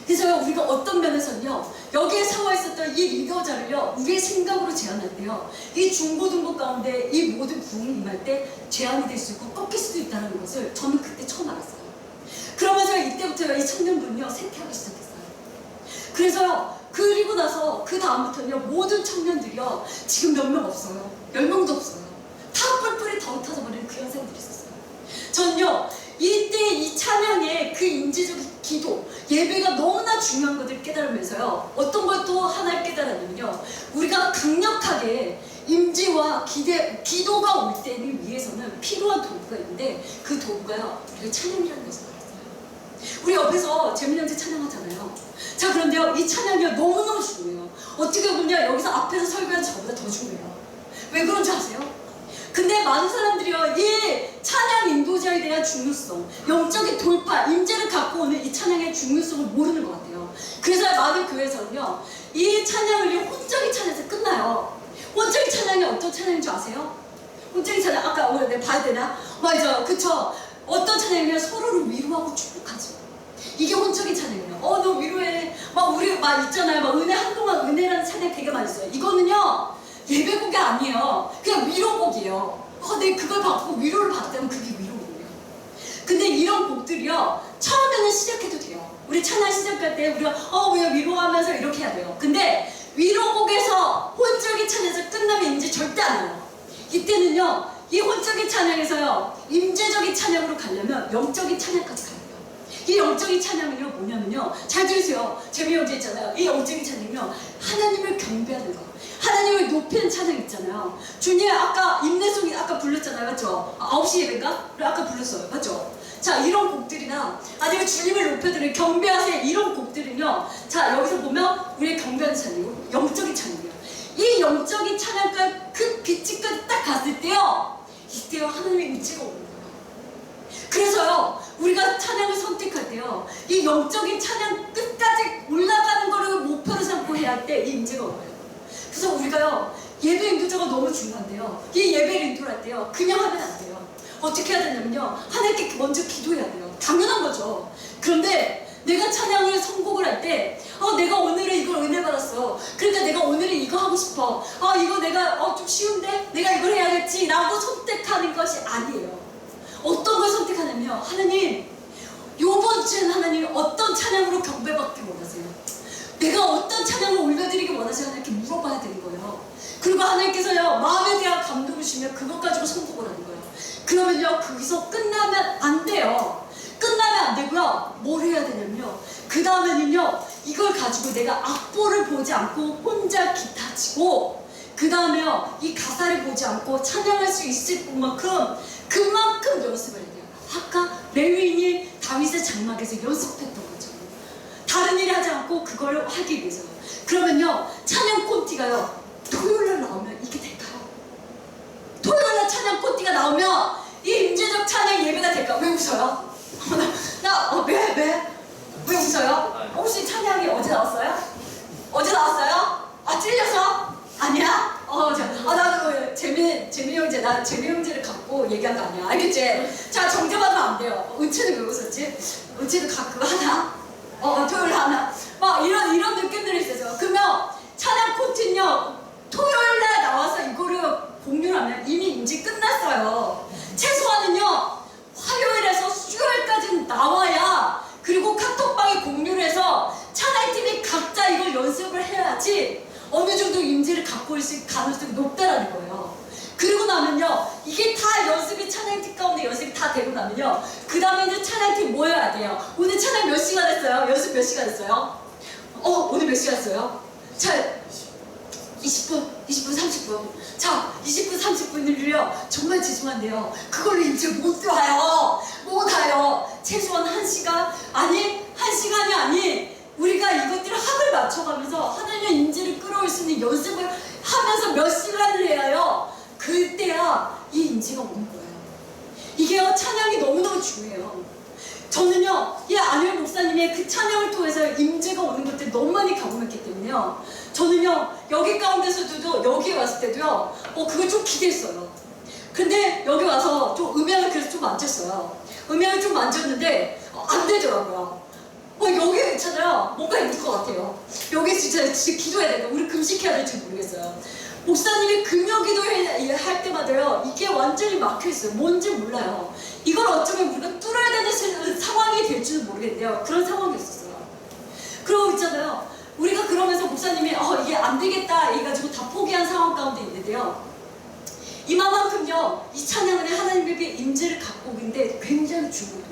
그래서 우리가 어떤 면에서는요, 여기에 상화 있었던 이 리더자를요, 우리의 생각으로 제안할 때요, 이 중고등부 가운데 이 모든 부흥이 임할 때 제한이 될 수 있고 꺾일 수도 있다는 것을 저는 그때 처음 알았어요. 그러면서 이때부터 이 청년부는요, 쇠퇴하기 시작했어요. 그래서요, 그리고 나서 그 다음부터는요, 모든 청년들이요, 지금 몇 명 없어요. 10명도 없어요. 다 뿔뿔이 덩 터져버리는 그 현상들이 있었어요. 저는요, 이때 이 찬양의 그 인지적 기도, 예배가 너무나 중요한 것을 깨달으면서요, 어떤 걸 또 하나를 깨달았냐면요, 우리가 강력하게 임지와 기도가 올 때를 위해서는 필요한 도구가 있는데, 그 도구가요, 우리가 찬양이라는 것을 알았어요. 우리 옆에서 재민형제 찬양하잖아요. 자, 그런데요, 이 찬양이 너무너무 중요해요. 어떻게 보면 여기서 앞에서 설교한 저보다 더 중요해요. 왜 그런지 아세요? 근데 많은 사람들이요, 이 찬양 인도자에 대한 중요성, 영적인 돌파, 임재를 갖고 오는 이 찬양의 중요성을 모르는 것 같아요. 그래서 많은 교회에서는요, 이 찬양을 혼적인 찬양에서 끝나요. 혼적인 찬양이 어떤 찬양인 줄 아세요? 혼적인 찬양, 아까 내가 봐야 되나? 맞아, 그쵸? 어떤 찬양이면 서로를 위로하고 축복하죠. 이게 혼적인 찬양이에요. 너 위로해. 우리 있잖아요. 은혜, 한동안 은혜라는 찬양 되게 많이 써요. 이거는요, 예배곡이 아니에요. 그냥 위로곡이에요. 내 그걸 받고 위로를 받다면 그게 위로곡이에요. 근데 이런 곡들이요, 처음에는 시작해도 돼요. 우리 찬양 시작할 때 우리가 왜 위로하면서 이렇게 해야 돼요. 근데 위로곡에서 혼적인 찬양에서 끝나면 이제 절대 안 해요. 이때는요, 이 혼적인 찬양에서요, 임재적인 찬양으로 가려면 영적인 찬양까지 가야 돼요. 이 영적인 찬양은요, 뭐냐면요, 잘 들으세요. 재미형제 있잖아요. 이 영적인 찬양은요, 하나님을 경배하는 거, 하나님을 높이는 찬양 있잖아요. 주님 아까 임내송이 아까 불렀잖아요, 맞죠? 9시 예배인가? 아까 불렀어요, 맞죠? 자, 이런 곡들이나 내가 주님을 높여드리는 경배하세요, 이런 곡들은요, 자, 여기서 보면 우리의 경배하는 찬양이고 영적인 찬양이에요. 이 영적인 찬양과 그 빛까지 딱 갔을 때요, 이때요 하나님의 임재가 오는 거예요. 그래서요, 우리가 찬양을 선택할 때요, 이 영적인 찬양 끝까지 올라가는 거를 목표로 삼고 해야 할 때 이 임재가 오요. 그래서 우리가요, 예배 인도자가 너무 중요한데요, 이 예배를 인도할 때요, 그냥 하면 안 돼요. 어떻게 해야 되냐면요, 하나님께 먼저 기도해야 돼요. 당연한 거죠. 그런데 내가 찬양을 선곡을 할 때 내가 오늘은 이걸 은혜 받았어. 그러니까 내가 오늘은 이거 하고 싶어. 이거 내가 좀 쉬운데? 내가 이걸 해야겠지 라고 선택하는 것이 아니에요. 어떤 걸 선택하냐면, 하나님, 요번 주에는 하나님 어떤 찬양으로 경배받기 원하세요? 내가 어떤 찬양을 올려드리기 원하세요? 하나님께 물어봐야 되는 거예요. 그리고 하나님께서요, 마음에 대한 감동을 주시면 그것 가지고 선곡을 하는 거예요. 그러면요, 거기서 끝나면 안 돼요. 끝나면 안 되고요, 뭘 해야 되냐면요, 그 다음에는요, 이걸 가지고 내가 악보를 보지 않고 혼자 기타 치고, 그 다음에요, 이 가사를 보지 않고 찬양할 수 있을 만큼 그만큼 연습을 해야 돼요. 아까 레위인이 다윗의 장막에서 연습했던 것처럼 다른 일 하지 않고 그걸 하기 위해서. 그러면요, 찬양 콘티가요, 토요일날 나오면 이게 될까요? 토요일날 찬양 콘티가 나오면 이 임재적 찬양 예배가 될까? 왜 웃어요? 왜 웃어요? 혹시 찬양이 어제 나왔어요? 어제 나왔어요? 찔려서? 아니야? 나도 재민 형제를 갖고 얘기한 거 아니야. 알겠지? 자, 정죄받으면 안 돼요. 은채는 왜 웃었지? 은채도 가끔 하나? 토요일 하나? 막 이런 느낌들이 있어요. 그러면 찬양 콘티는요, 토요일날 나와서 이거를 공유하면 이미 임재 끝났어요. 최소한은요, 화요일에서 수요일까지는 나와야, 그리고 카톡방에 공유를 해서 찬양팀이 각자 이걸 연습을 해야지 어느 정도 임재를 갖고 있을 가능성이 높다라는 거예요. 그리고 나면요, 이게 다 연습이 찬양팀 가운데 연습이 다 되고 나면요, 그 다음에 이제 찬양팀 모여야 돼요. 오늘 찬양 몇 시간 했어요? 연습 몇 시간 했어요? 오늘 몇 시간 했어요? 자, 20분, 30분. 자, 20분, 30분을요, 정말 죄송한데요, 그걸로 임재 못 와요. 최소한 1시간? 아니, 1시간이 아닌, 우리가 이것들을 합을 맞춰가면서 하나님의 임재를 끌어올 수 있는 연습을 하면서 몇 시간을 해야요, 그때야 이 임재가 오는 거예요. 이게요, 찬양이 너무너무 중요해요. 저는요, 이 안일 목사님의 그 찬양을 통해서 임재가 오는 것들 너무 많이 경험했기 때문에요, 저는요, 여기 가운데서도 여기 왔을 때도요, 그걸 좀 기대했어요. 근데 여기 와서 좀 음향을 그래서 좀 만졌어요. 음향을 좀 만졌는데 안 되더라고요. 여기 있잖아요, 뭔가 있는 것 같아요. 여기 진짜 기도해야 돼요. 우리 금식해야 될지 모르겠어요. 목사님이 금요기도 할 때마다요, 이게 완전히 막혀있어요. 뭔지 몰라요. 이걸 어쩌면 우리가 뚫어야 되는 상황이 될지는 모르겠는데요, 그런 상황이 있었어요. 그러고 있잖아요, 우리가 그러면서 목사님이 이게 안 되겠다 해가지고 다 포기한 상황 가운데 있는데요, 이만큼요, 이 찬양은 하나님의 임재를 갖고 있는데 굉장히 중요해요.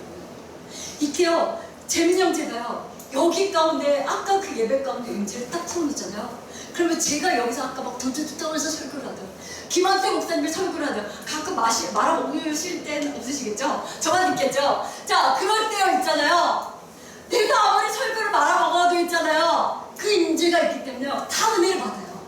이게요, 재민 형제가요, 여기 가운데 아까 그 예배 가운데 임재를 딱 풀어놓잖아요. 그러면 제가 여기서 아까 막 던져도 떠면서 설교를 하든, 김한태 목사님이 설교를 하든, 가끔 말아먹으실 때는 없으시겠죠? 저만 있겠죠? 자, 그럴 때요 있잖아요, 내가 아무리 설교를 말아먹어도 있잖아요, 그 임재가 있기 때문에요, 다 은혜를 받아요.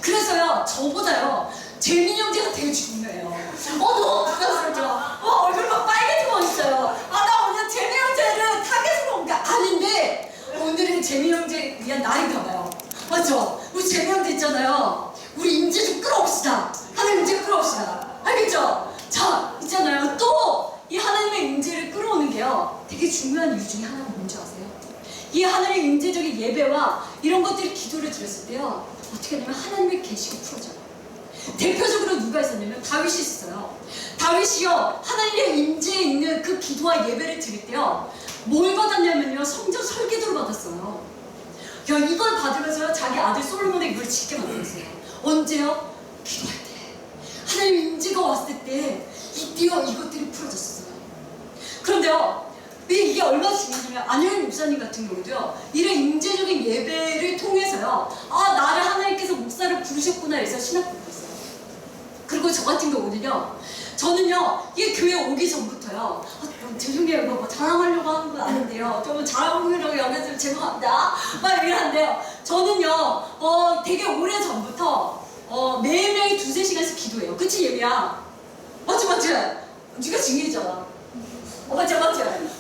그래서요, 저보다요, 재민 형제가 되게 중요해요. 너무 부담스럽죠? 얼굴 막 빨개지고 있어요. 나 오늘 재민 형제를 타겟으로 온 게 아닌데, 오늘은 재민 형제 위한 날인가 봐요. 맞죠? 우리 재민 형제 있잖아요, 우리 임재 좀 끌어옵시다. 하나님 임재 끌어옵시다. 알겠죠? 자, 있잖아요, 또 이 하나님의 임재를 끌어오는 게요, 되게 중요한 이유 중에 하나가 뭔지 아세요? 이 하나님의 임재적인 예배와 이런 것들이 기도를 드렸을 때요, 어떻게 하냐면 하나님의 계시가 풀어져요. 대표적으로 누가 있었냐면 다윗이 있어요. 다윗이요 하나님의 임재에 있는 그 기도와 예배를 드릴 때요 뭘 받았냐면요 성전 설계도를 받았어요. 야, 이걸 받으면서 자기 아들 솔로몬의 이걸 짓게 만들었어요. 언제요? 기도할 때. 하나님의 임재가 왔을 때 이때요 이것들이 풀어졌어요. 그런데요 이게 얼마나 중요하냐면 안효영 목사님 같은 경우도요 이런 임재적인 예배를 통해서요 아 나를 하나님께서 목사를 부르셨구나 해서 신학교를 했어요. 그리고 저 같은 경우는요 저는요 이 교회 오기 전부터요 죄송해요 뭐 자랑하려고 하는 건 아닌데요 좀 자랑하려고 여기서 죄송합니다 막 이러는데요 저는요 되게 오래 전부터 매일매일 2-3시간씩 기도해요. 그치 예미야? 맞지? 네가 증인이잖아. 맞지?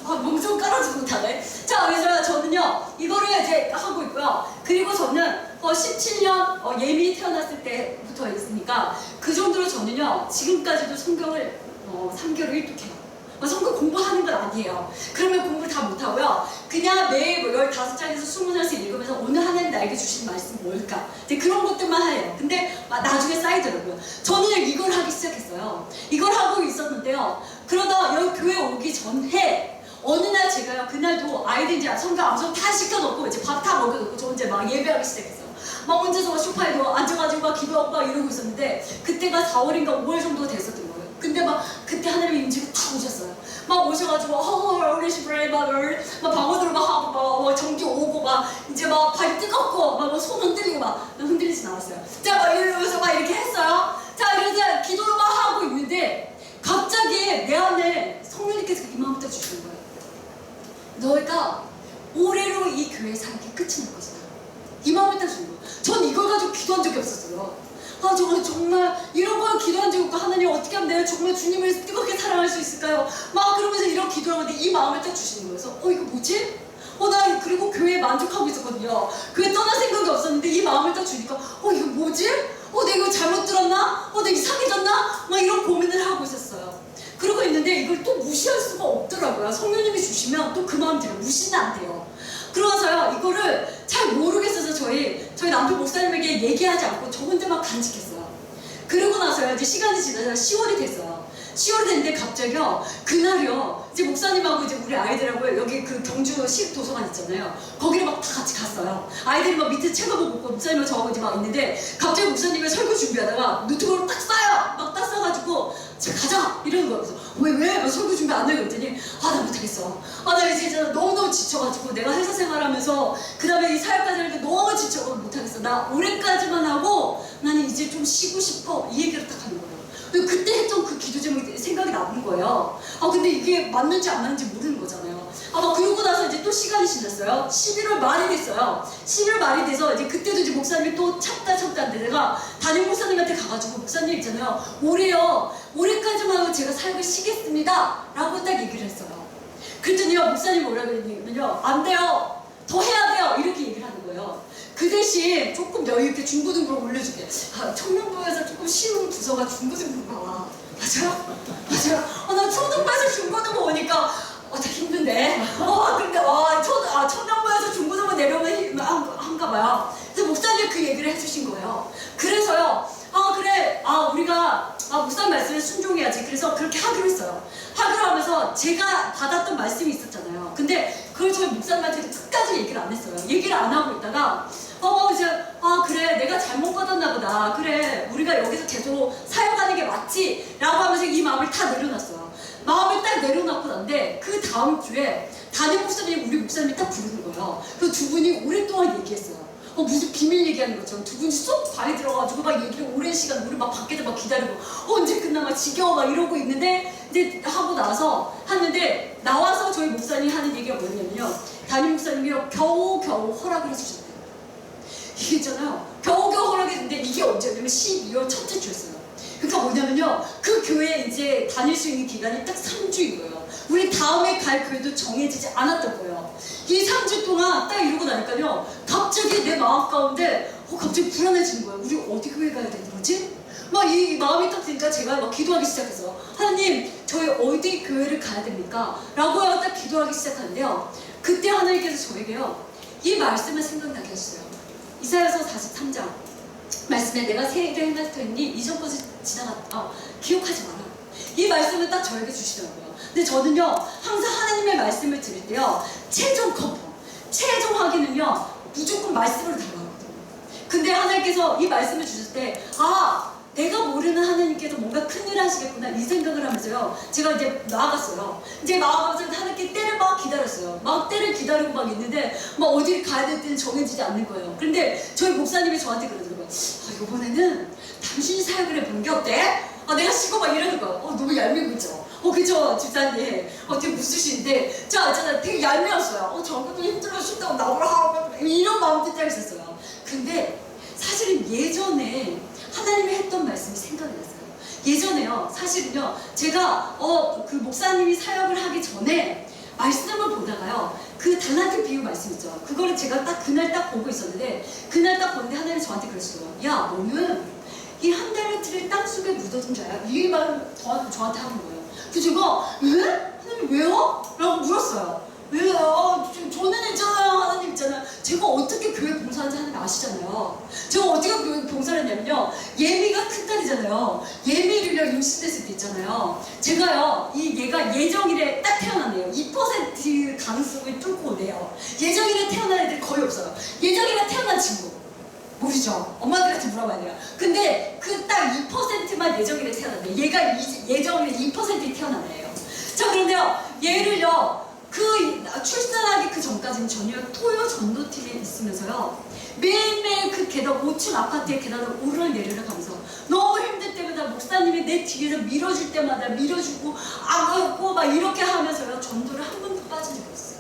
멍청 깔아주지 못하네. 자, 그래서 저는요, 이거를 이제 하고 있고요. 그리고 저는 17년 예민이 태어났을 때부터 했으니까 그 정도로 저는요, 지금까지도 성경을 3개월을 일독해요. 성경 공부하는 건 아니에요. 그러면 공부를 다 못하고요. 그냥 매일 15장에서 20장씩 읽으면서 오늘 하나님 나에게 주신 말씀 뭘까? 그런 것들만 해요. 근데 나중에 쌓이더라고요. 저는 이걸 하기 시작했어요. 이걸 하고 있었는데요. 그러다 여기 교회 오기 전에 어느 날 제가요 그날도 아이들 이제 성경 암송 다 시켜놓고 이제 밥 다 먹여놓고 저 혼자 막 예배하기 시작했어요. 막 혼자서 소파에 앉아가지고 막 기도하고 막 이러고 있었는데 그때가 4월인가 5월 정도가 됐었던 거예요. 근데 막 그때 하나님의 임재가 탁 오셨어요. 막 오셔가지고 막 방언으로 막 하고 막 전기 오고 막 이제 막 발 뜨겁고 막 손 흔들리고 막 흔들리진 않았어요. 자 막 이러면서 막 이렇게 했어요. 자 그래서 기도를 막 하고 있는데 갑자기 내 안에 성령님께서 이 마음을 딱 주시는 거예요. 너희가 올해로 이 교회 살기 끝이 날 것이다. 이 마음을 딱 주는 거예요. 전 이걸 가지고 기도한 적이 없었어요. 아 정말 이런 걸 기도한 적이 없고 하나님 어떻게 하면 내가 정말 주님을 뜨겁게 사랑할 수 있을까요? 막 그러면서 이런 기도를 하는데 이 마음을 딱 주시는 거예요. 그래서 이거 뭐지? 나 그리고 교회에 만족하고 있었거든요. 교회 떠날 생각이 없었는데 이 마음을 딱 주니까 이거 뭐지? 내가 이거 잘못 들었나? 내가 이상해졌나? 막 이런 고민을 하고 있었어요. 그러고 있는데 이걸 또 무시할 수가 없더라고요. 성령님이 주시면 또 그 마음 들어요. 무시는 안 돼요. 그러고서요 이거를 잘 모르겠어서 저희 남편 목사님에게 얘기하지 않고 저 혼자만 간직했어요. 그러고 나서요 이제 시간이 지나서 10월이 됐어요. 10월이 됐는데 갑자기요 그날이요 이제 목사님하고 이제 우리 아이들하고 여기 그 경주 시 도서관 있잖아요. 거기를 막 다 같이 갔어요. 아이들이 막 밑에 책을 보고 있고 목사님하고 저하고 이제 막 있는데 갑자기 목사님이 설교 준비하다가 노트북으로 딱 써요. 막 딱 써가지고 가자 이러는 거예요. 그래서 왜 설교 준비 안 해요? 그랬더니 나 못하겠어. 나 이제 너무너무 지쳐가지고 내가 회사 생활하면서 그 다음에 이 사역까지 하니까 너무 지쳐서 못하겠어. 나 올해까지만 하고 나는 이제 좀 쉬고 싶어. 이 얘기를 딱 하는 거예요. 그때 했던 그 기도 제목이 생각이 나는 거예요. 근데 이게 맞는지 안 맞는지 모르는 거잖아요. 막 그러고 나서 이제 또 시간이 지났어요. 11월 말이 됐어요. 11월 말이 돼서 이제 그때도 이제 목사님이 또 참다 하는데 내가 담임 목사님한테 가가지고 목사님 있잖아요. 올해까지만 하고 제가 사역을 쉬겠습니다. 라고 딱 얘기를 했어요. 그랬더니요 목사님이 뭐라고 했냐면요 안 돼요. 더 해야 돼요. 이렇게 얘기를 하는 거예요. 그 대신 조금 여유있게 중고등부로 올려줄게. 청년부에서 조금 쉬운 부서가 중고등부가 맞아요? 나 초등부에서 중고등부 오니까 되게 힘든데 근데 청년부에서 중고등부 내려오면 한가 봐요. 그래서 목사님이 그 얘기를 해주신 거예요. 그래서요 그래 우리가 목사님 말씀에 순종해야지. 그래서 그렇게 하기로 했어요. 하기로 하면서 제가 받았던 말씀이 있었잖아요. 근데 그걸 저희 목사님한테 끝까지 얘기를 안 했어요. 얘기를 안 하고 있다가 이제 그래 내가 잘못 받았나 보다. 그래 우리가 여기서 계속 사역하는 게 맞지? 라고 하면서 이 마음을 다 내려놨어요. 마음을 딱 내려놓고 난데 그 다음 주에 담임 목사님 우리 목사님이 딱 부르는 거예요. 그 두 분이 오랫동안 얘기했어요. 무슨 비밀 얘기하는 것처럼 두 분이 쏙 방에 들어가지고 막 얘기를 오랜 시간 우리 막 밖에서 막 기다리고 언제 끝나 막 지겨워 막 이러고 있는데 이제 하고 나서 하는데 나와서 저희 목사님이 하는 얘기가 뭐냐면요 담임 목사님이 겨우겨우 허락을 해주셨대요. 이게 있잖아요 겨우겨우 허락했는데 이게 언제냐면 12월 첫째 주였어요. 그러니까 뭐냐면요 그 교회에 이제 다닐 수 있는 기간이 딱 3주인 거예요. 우리 다음에 갈 교회도 정해지지 않았던 거예요. 이 3주 동안 딱 이러고 나니까요 갑자기 내 마음 가운데 갑자기 불안해지는 거예요. 우리 어디 교회 가야 되는 거지? 막 이 마음이 딱 드니까 제가 막 기도하기 시작해서 하나님 저희 어디 교회를 가야 됩니까? 라고 딱 기도하기 시작하는데요 그때 하나님께서 저에게요 이 말씀을 생각나게 하셨어요. 이사야서 43장 말씀에 내가 새 일을 행하였더니 이전 것을 기억하지 마라. 이 말씀을 딱 저에게 주시더라고요. 근데 저는요 항상 하나님의 말씀을 들을 때요 최종 컨펌, 최종 확인은요 무조건 말씀으로 다가가거든요. 근데 하나님께서 이 말씀을 주실 때 내가 모르는 하나님께서 뭔가 큰일 하시겠구나 이 생각을 하면서요 제가 이제 나아갔어요. 이제 나아가면서 하나님께 때를 막 기다렸어요. 막 때를 기다리고 막 있는데 막 어디를 가야 될 때는 정해지지 않는 거예요. 그런데 저희 목사님이 저한테 그러더라고요. 이번에는 당신이 사역을 해보는 게 어때? 내가 쉬고 막 이러는 거예요. 너무 얄미고 있죠? 그죠 집사님. 되게 무수신데 저 되게 얄미웠어요. 저것도 힘들어 쉰다고 나보라 하라고 이런 마음도 딱 있었어요. 근데 사실은 예전에 하나님이 했던 말씀이 생각이 났어요. 예전에요 사실은요 제가 그 목사님이 사역을 하기 전에 말씀을 보다가요 그 달란트 비유 말씀 있죠. 그거를 제가 딱 그날 딱 보고 있었는데 그날 딱 보는데 하나님이 저한테 그러시더라고요. 야 너는 이 한 달란트를 땅속에 묻어둔 자야. 이 말을 저한테 하는 거예요. 그래서 제가 왜? 하나님 왜요? 라고 물었어요. 왜요? 저는 있잖아요. 하나님 있잖아요. 제가 어떻게 교회 봉사하는지 하나님 아시잖아요. 제가 어떻게 교회 봉사를 했냐면요. 예미가 큰딸이잖아요. 예미를요 임신됐을 때 있잖아요. 제가요 얘가 예정일에 딱 태어났네요. 2% 가능성을 뚫고 오네요. 예정일에 태어난 애들 거의 없어요. 예정일에 태어난 친구 모르죠? 엄마들한테 물어봐야 돼요. 근데 그 딱 2%만 예정일에 태어났네요. 얘가 예정일에 2% 태어난 애예요. 자 그런데요 얘를요 그 출산하기 그 전까지는 전혀 토요 전도팀에 있으면서요 매일매일 그 계단 5층 아파트의 계단을 오르내리를 가면서 너무 힘들 때마다 목사님이 내 뒤에서 밀어줄 때마다 밀어주고 안고 막 이렇게 하면서요 전도를 한 번도 빠진 적이 없어요.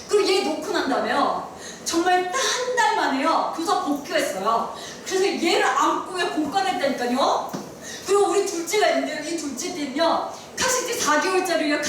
그리고 얘 놓고 난 다음에요 정말 딱 한 달 만에요 교사 복귀했어요. 그래서 얘를 안고요 공과를 했다니까요. 그리고 우리 둘째가 있는데요 이 둘째 때는요 카시트 4개월짜리요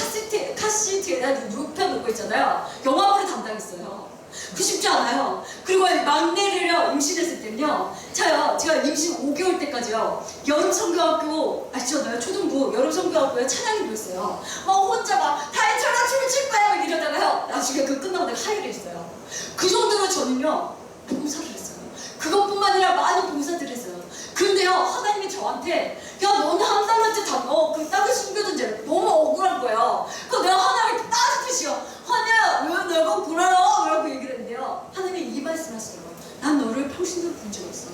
카시트에다 눕혀놓고 있잖아요. 영화보를 담당했어요. 그 쉽지 않아요. 그리고 막내를요 임신했을 때는요 제가 임신 5개월 때까지요 여름 성교학교 아시잖아요. 초등부 여름 성교학교에 찬양인도 했어요. 혼자 막 다이처럼 춤을 출 거야 막 이러다가요 나중에 그 끝나고 내가 하이를 했어요. 그 정도로 저는요 봉사를 했어요. 그것뿐만 아니라 많은 봉사들을 했어요. 근데요 하나님이 저한테 야 너는 한 달한테 그 땅을 숨겨둔 죄 너무 억울한 거예요. 그래서 내가 하나님께 따뜻히요 하나님 왜 내가 그래요? 라고 얘기를 했는데요 하나님이 이 말씀 하시더라고요. 난 너를 평신도로 부른 적 없어.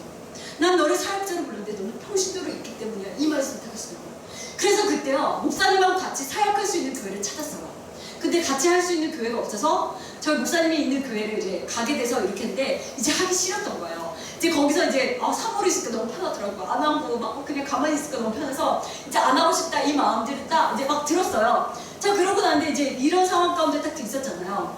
난 너를 사역자로 불렀는데 너는 평신도로 있기 때문이야. 이 말씀을 하시더라고요. 그래서 그때요 목사님하고 같이 사역할 수 있는 교회를 찾았어요. 근데 같이 할 수 있는 교회가 없어서 저희 목사님이 있는 교회를 이제 가게 돼서 이렇게 했는데 이제 하기 싫었던 거예요. 이제 거기서 이제 사모를 있으니까 너무 편하더라고요. 안 하고 막 그냥 가만히 있으니까 너무 편해서 이제 안 하고 싶다 이 마음들을 딱 이제 막 들었어요. 자 그러고 나는데 이제 이런 상황 가운데 딱 있었잖아요.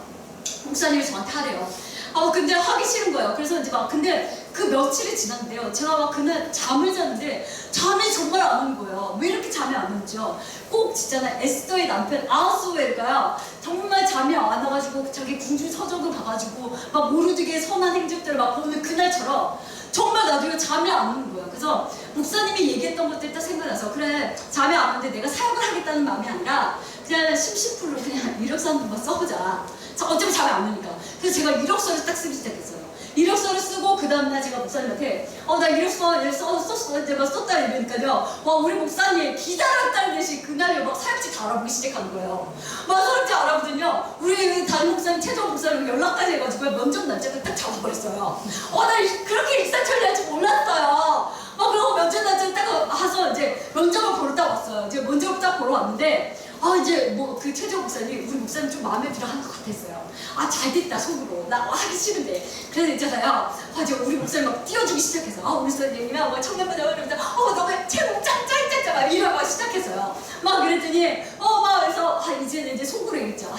목사님이 저한테 하래요. 근데 하기 싫은 거예요. 그래서 이제 막 근데 그 며칠이 지났는데요. 제가 막 그날 잠을 잤는데 잠이 정말 안 오는 거예요. 왜 이렇게 잠이 안 오죠? 꼭 진짜나 에스더의 남편 아하스웨일가요. 정말 잠이 안 와가지고 자기 궁중 서적을 봐가지고 막 모르드게 선한 행적들을 막 보는 그날처럼 정말 나도 잠이 안 오는 거예요. 그래서 목사님이 얘기했던 것들 딱 생각나서 그래 잠이 안 오는데 내가 사역을 하겠다는 마음이 아니라 그냥 심심풀로 그냥 이력서 한 번만 써보자. 어차피 잠이 안 오니까. 그래서 제가 이력서를 딱 쓰기 시작했어요. 이력서를 쓰고 그 다음날 제가 목사님한테 나 이력서 썼어. 내가 썼다 이러니까요. 우리 목사님 기다렸다는 듯이 그날요 막 사역지 다 알아보기 시작한 거예요. 막 사역지 알아보더니요. 우리 담임 목사님 최종 목사님 연락까지 해가지고 면접 날짜를 딱 잡아버렸어요. 나 그렇게 일사천리할 줄 몰랐어요. 그리고 면접 날짜를 딱 와서 이제 면접을 보러 딱 왔어요. 이제 면접을 딱 보러 왔는데 이제 그 최종 목사님 우리 목사님 좀 마음에 들어 한 것 같았어요. 잘 됐다 속으로 나 하기 싫은데 그래서 있잖아요. 이제 우리 목사님 막 띄워주기 시작해서 우리 목사님이랑 뭐 청년부들 이러면서 너무 최고 짱짱짱짱 막 이러고 시작했어요. 막 그랬더니 막 그래서 이제는 이제 속으로 얘기했죠.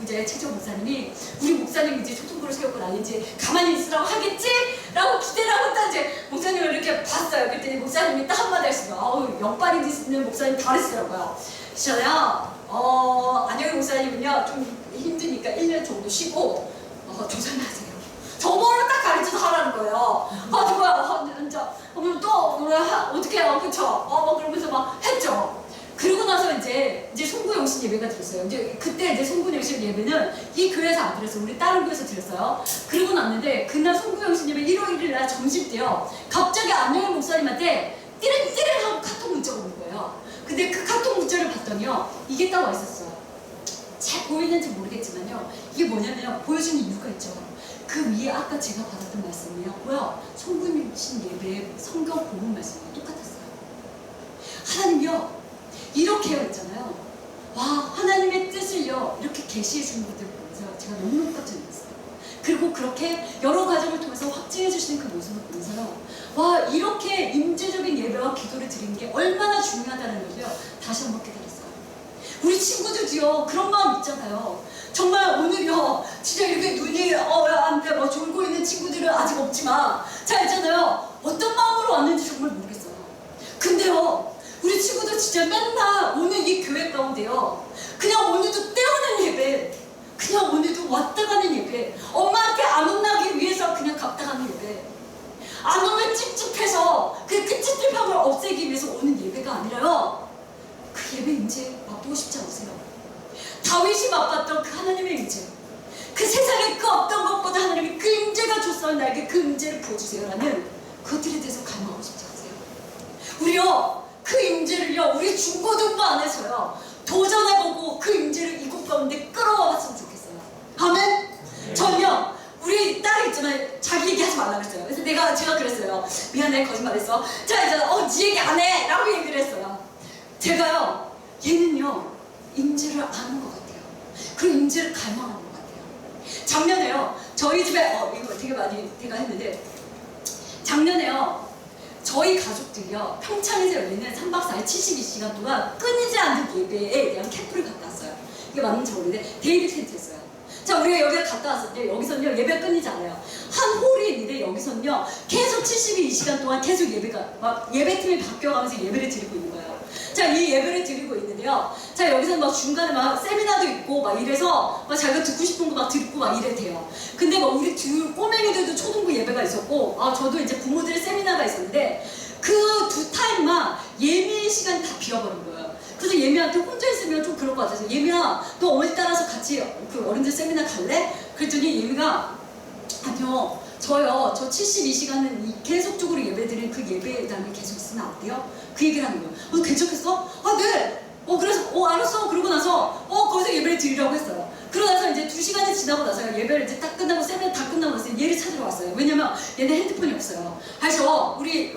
이제 최종 목사님이 우리 목사님 이제 초등부를 세우고 나 이제 가만히 있으라고 하겠지? 라고 기대를 하고 딱 이제 목사님을 이렇게 봤어요. 그랬더니 목사님이 딱 한마디 하시더라고요. 역발이 있는 목사님 다르시더라고요. 그러잖아요. 안영희 목사님은요 좀 힘드니까 1년 정도 쉬고 조선하세요. 저번을 딱 가르쳐서 하라는 거예요. 누가 진짜 그럼 또 어떻게 해요, 그쵸? 막 그러면서 막 했죠. 그러고 나서 이제 송구영신 예배가 드렸어요. 그때 이제 송구영신 예배는 이 교회에서 안 드렸어요. 우리 다른 교회에서 드렸어요. 그러고 났는데 그날 송구영신 예배 1월 1일 날 점심 때요. 갑자기 안녕의 목사님한테 띠링띠링 하고 카톡 문자가 온 거예요. 근데 그 카톡 문자를 봤더니요. 이게 딱 와 있었어요. 잘 보이는지 모르겠지만요. 이게 뭐냐면 보여주는 이유가 있죠. 그 위에 아까 제가 받았던 말씀이요. 뭐야? 송구영신 예배 성경 본문 말씀이 똑같았어요. 하나님이요. 이렇게요 했잖아요. 와, 하나님의 뜻을요 이렇게 계시해 주는 것들 보면서 제가 너무너무 깜짝 놀랐어요. 그리고 그렇게 여러 과정을 통해서 확증해 주시는 그 모습을 보면서요, 와, 이렇게 임재적인 예배와 기도를 드리는 게 얼마나 중요하다는 것을요 다시 한번 깨달았어요. 우리 친구들도요 그런 마음 있잖아요. 정말 오늘요 진짜 이렇게 눈이 안돼 뭐 졸고 있는 친구들은 아직 없지만 자 있잖아요. 어떤 마음으로 왔는지 정말 모르겠어요. 근데요 우리 친구들 진짜 맨날 오늘 이 교회 가운데요 그냥 오늘도 떼어낸 예배, 그냥 오늘도 왔다 가는 예배, 엄마한테 안 혼나기 위해서 그냥 갔다 가는 예배, 안 오면 찝찝해서 그 찝찝함을 없애기 위해서 오는 예배가 아니라요, 그 예배 임재 맛보고 싶지 않으세요? 다윗이 맛봤던 그 하나님의 임재, 그 세상에 그 어떤 것보다 하나님이 그 임재가 줬어 나에게 그 임재를 부어주세요라는 그것들에 대해서 갈망하고 싶지 않으세요? 우리요 그 임재를요 우리 중고등부 안에서요 도전해보고 그 임재를 이곳 가운데 끌어와봤으면 좋겠어요. 아멘. 전요 우리 딸이 있지만 자기 얘기하지 말라 그랬어요. 그래서 제가 그랬어요. 미안해 거짓말했어. 자 이제 네 얘기 안 해 라고 얘기를 했어요. 제가요 얘는요 임재를 아는 것 같아요. 그리고 임재를 갈망하는 것 같아요. 작년에요 저희 집에 이거 되게 많이 제가 했는데 작년에요 저희 가족들이요 평창에서 열리는 3박 4일 72시간 동안 끊이지 않는 예배에 대한 캠프를 갔다 왔어요. 이게 맞는지 모르겠는데 데이비 텐트였어요. 자 우리가 여기를 갔다 왔을 때 여기서는요 예배가 끊이지 않아요. 한 홀이 있는데 여기서는요 계속 72시간 동안 계속 예배가 막 예배팀이 바뀌어가면서 예배를 드리고 있는 거예요. 자 이 예배를 드리고 있는데요 자 여기서는 막 중간에 막 세미나도 있고 막 이래서 막 자기가 듣고 싶은 거 막 듣고 막 이래 돼요. 근데 막 우리 꼬맹이들도 초등부 예배가 있었고 저도 이제 부모들의 세미나가 있었는데 그 두 타임만 예미 시간이 다 비어버린 거예요. 그래서 예미한테 혼자 있으면 좀 그럴 것 같아서 예미야 너 어머니 따라서 같이 그 어른들 세미나 갈래? 그랬더니 예미가 아니요 저 72시간은 계속적으로 예배드린 그 예배당에 계속 있으면 안 돼요? 그 얘기를 하는 거예요. 괜찮겠어? 네. 그래서 알았어. 그러고 나서 거기서 예배를 드리라고 했어요. 그러고 나서 이제 2시간이 지나고 나서요 예배를 이제 딱 끝나고 세미나 다 끝나고 나서 얘를 찾으러 왔어요. 왜냐면 얘네 핸드폰이 없어요. 그래서 우리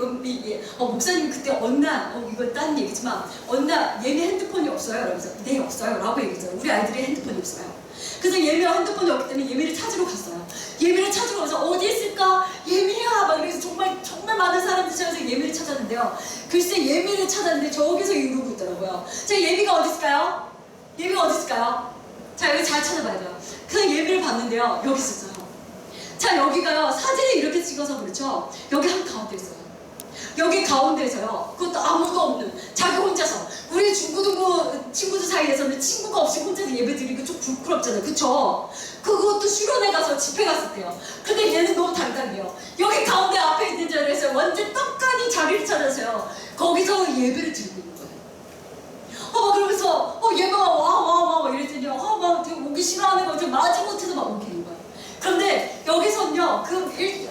목사님이 그때 어느 날 이건 딴 얘기지만 어느 날 얘네 핸드폰이 없어요. 그러면서 네 없어요 라고 얘기했어요. 우리 아이들이 핸드폰이 없어요. 그래서 예미가 핸드폰이 없기 때문에 예미를 찾으러 갔어요. 예미를 찾으러 가서 어디 있을까? 예미야! 막 그래서 정말 많은 사람들이 찾아서 예미를 찾았는데요. 글쎄 예미를 찾았는데 저기서 이러고 있더라고요. 자 예미가 어디 있을까요? 예미가 어디 있을까요? 자 여기 잘 찾아봐야 돼요. 그래서 예미를 봤는데요. 여기 있었어요. 자 여기가요 사진을 이렇게 찍어서 그렇죠. 여기 한 가운데 있어요. 여기 가운데에서요 그것도 아무도 없는 자기 혼자서 우리 중고등부 친구들 사이에서는 친구가 없이 혼자서 예배 드리고 좀 부끄럽잖아요. 그쵸? 그것도 수련회 가서 집회 갔을 때요. 근데 얘는 너무 당당해요. 여기 가운데 앞에 있는 자리에서 완전 떡하니 자리를 찾아서요 거기서 예배를 드리고 있는 거예요. 그러면서 얘가 와 이랬더니 막 되게 오기 싫어하는 거 좀 마지못해서 막 오기는 거예요. 그런데 여기서는요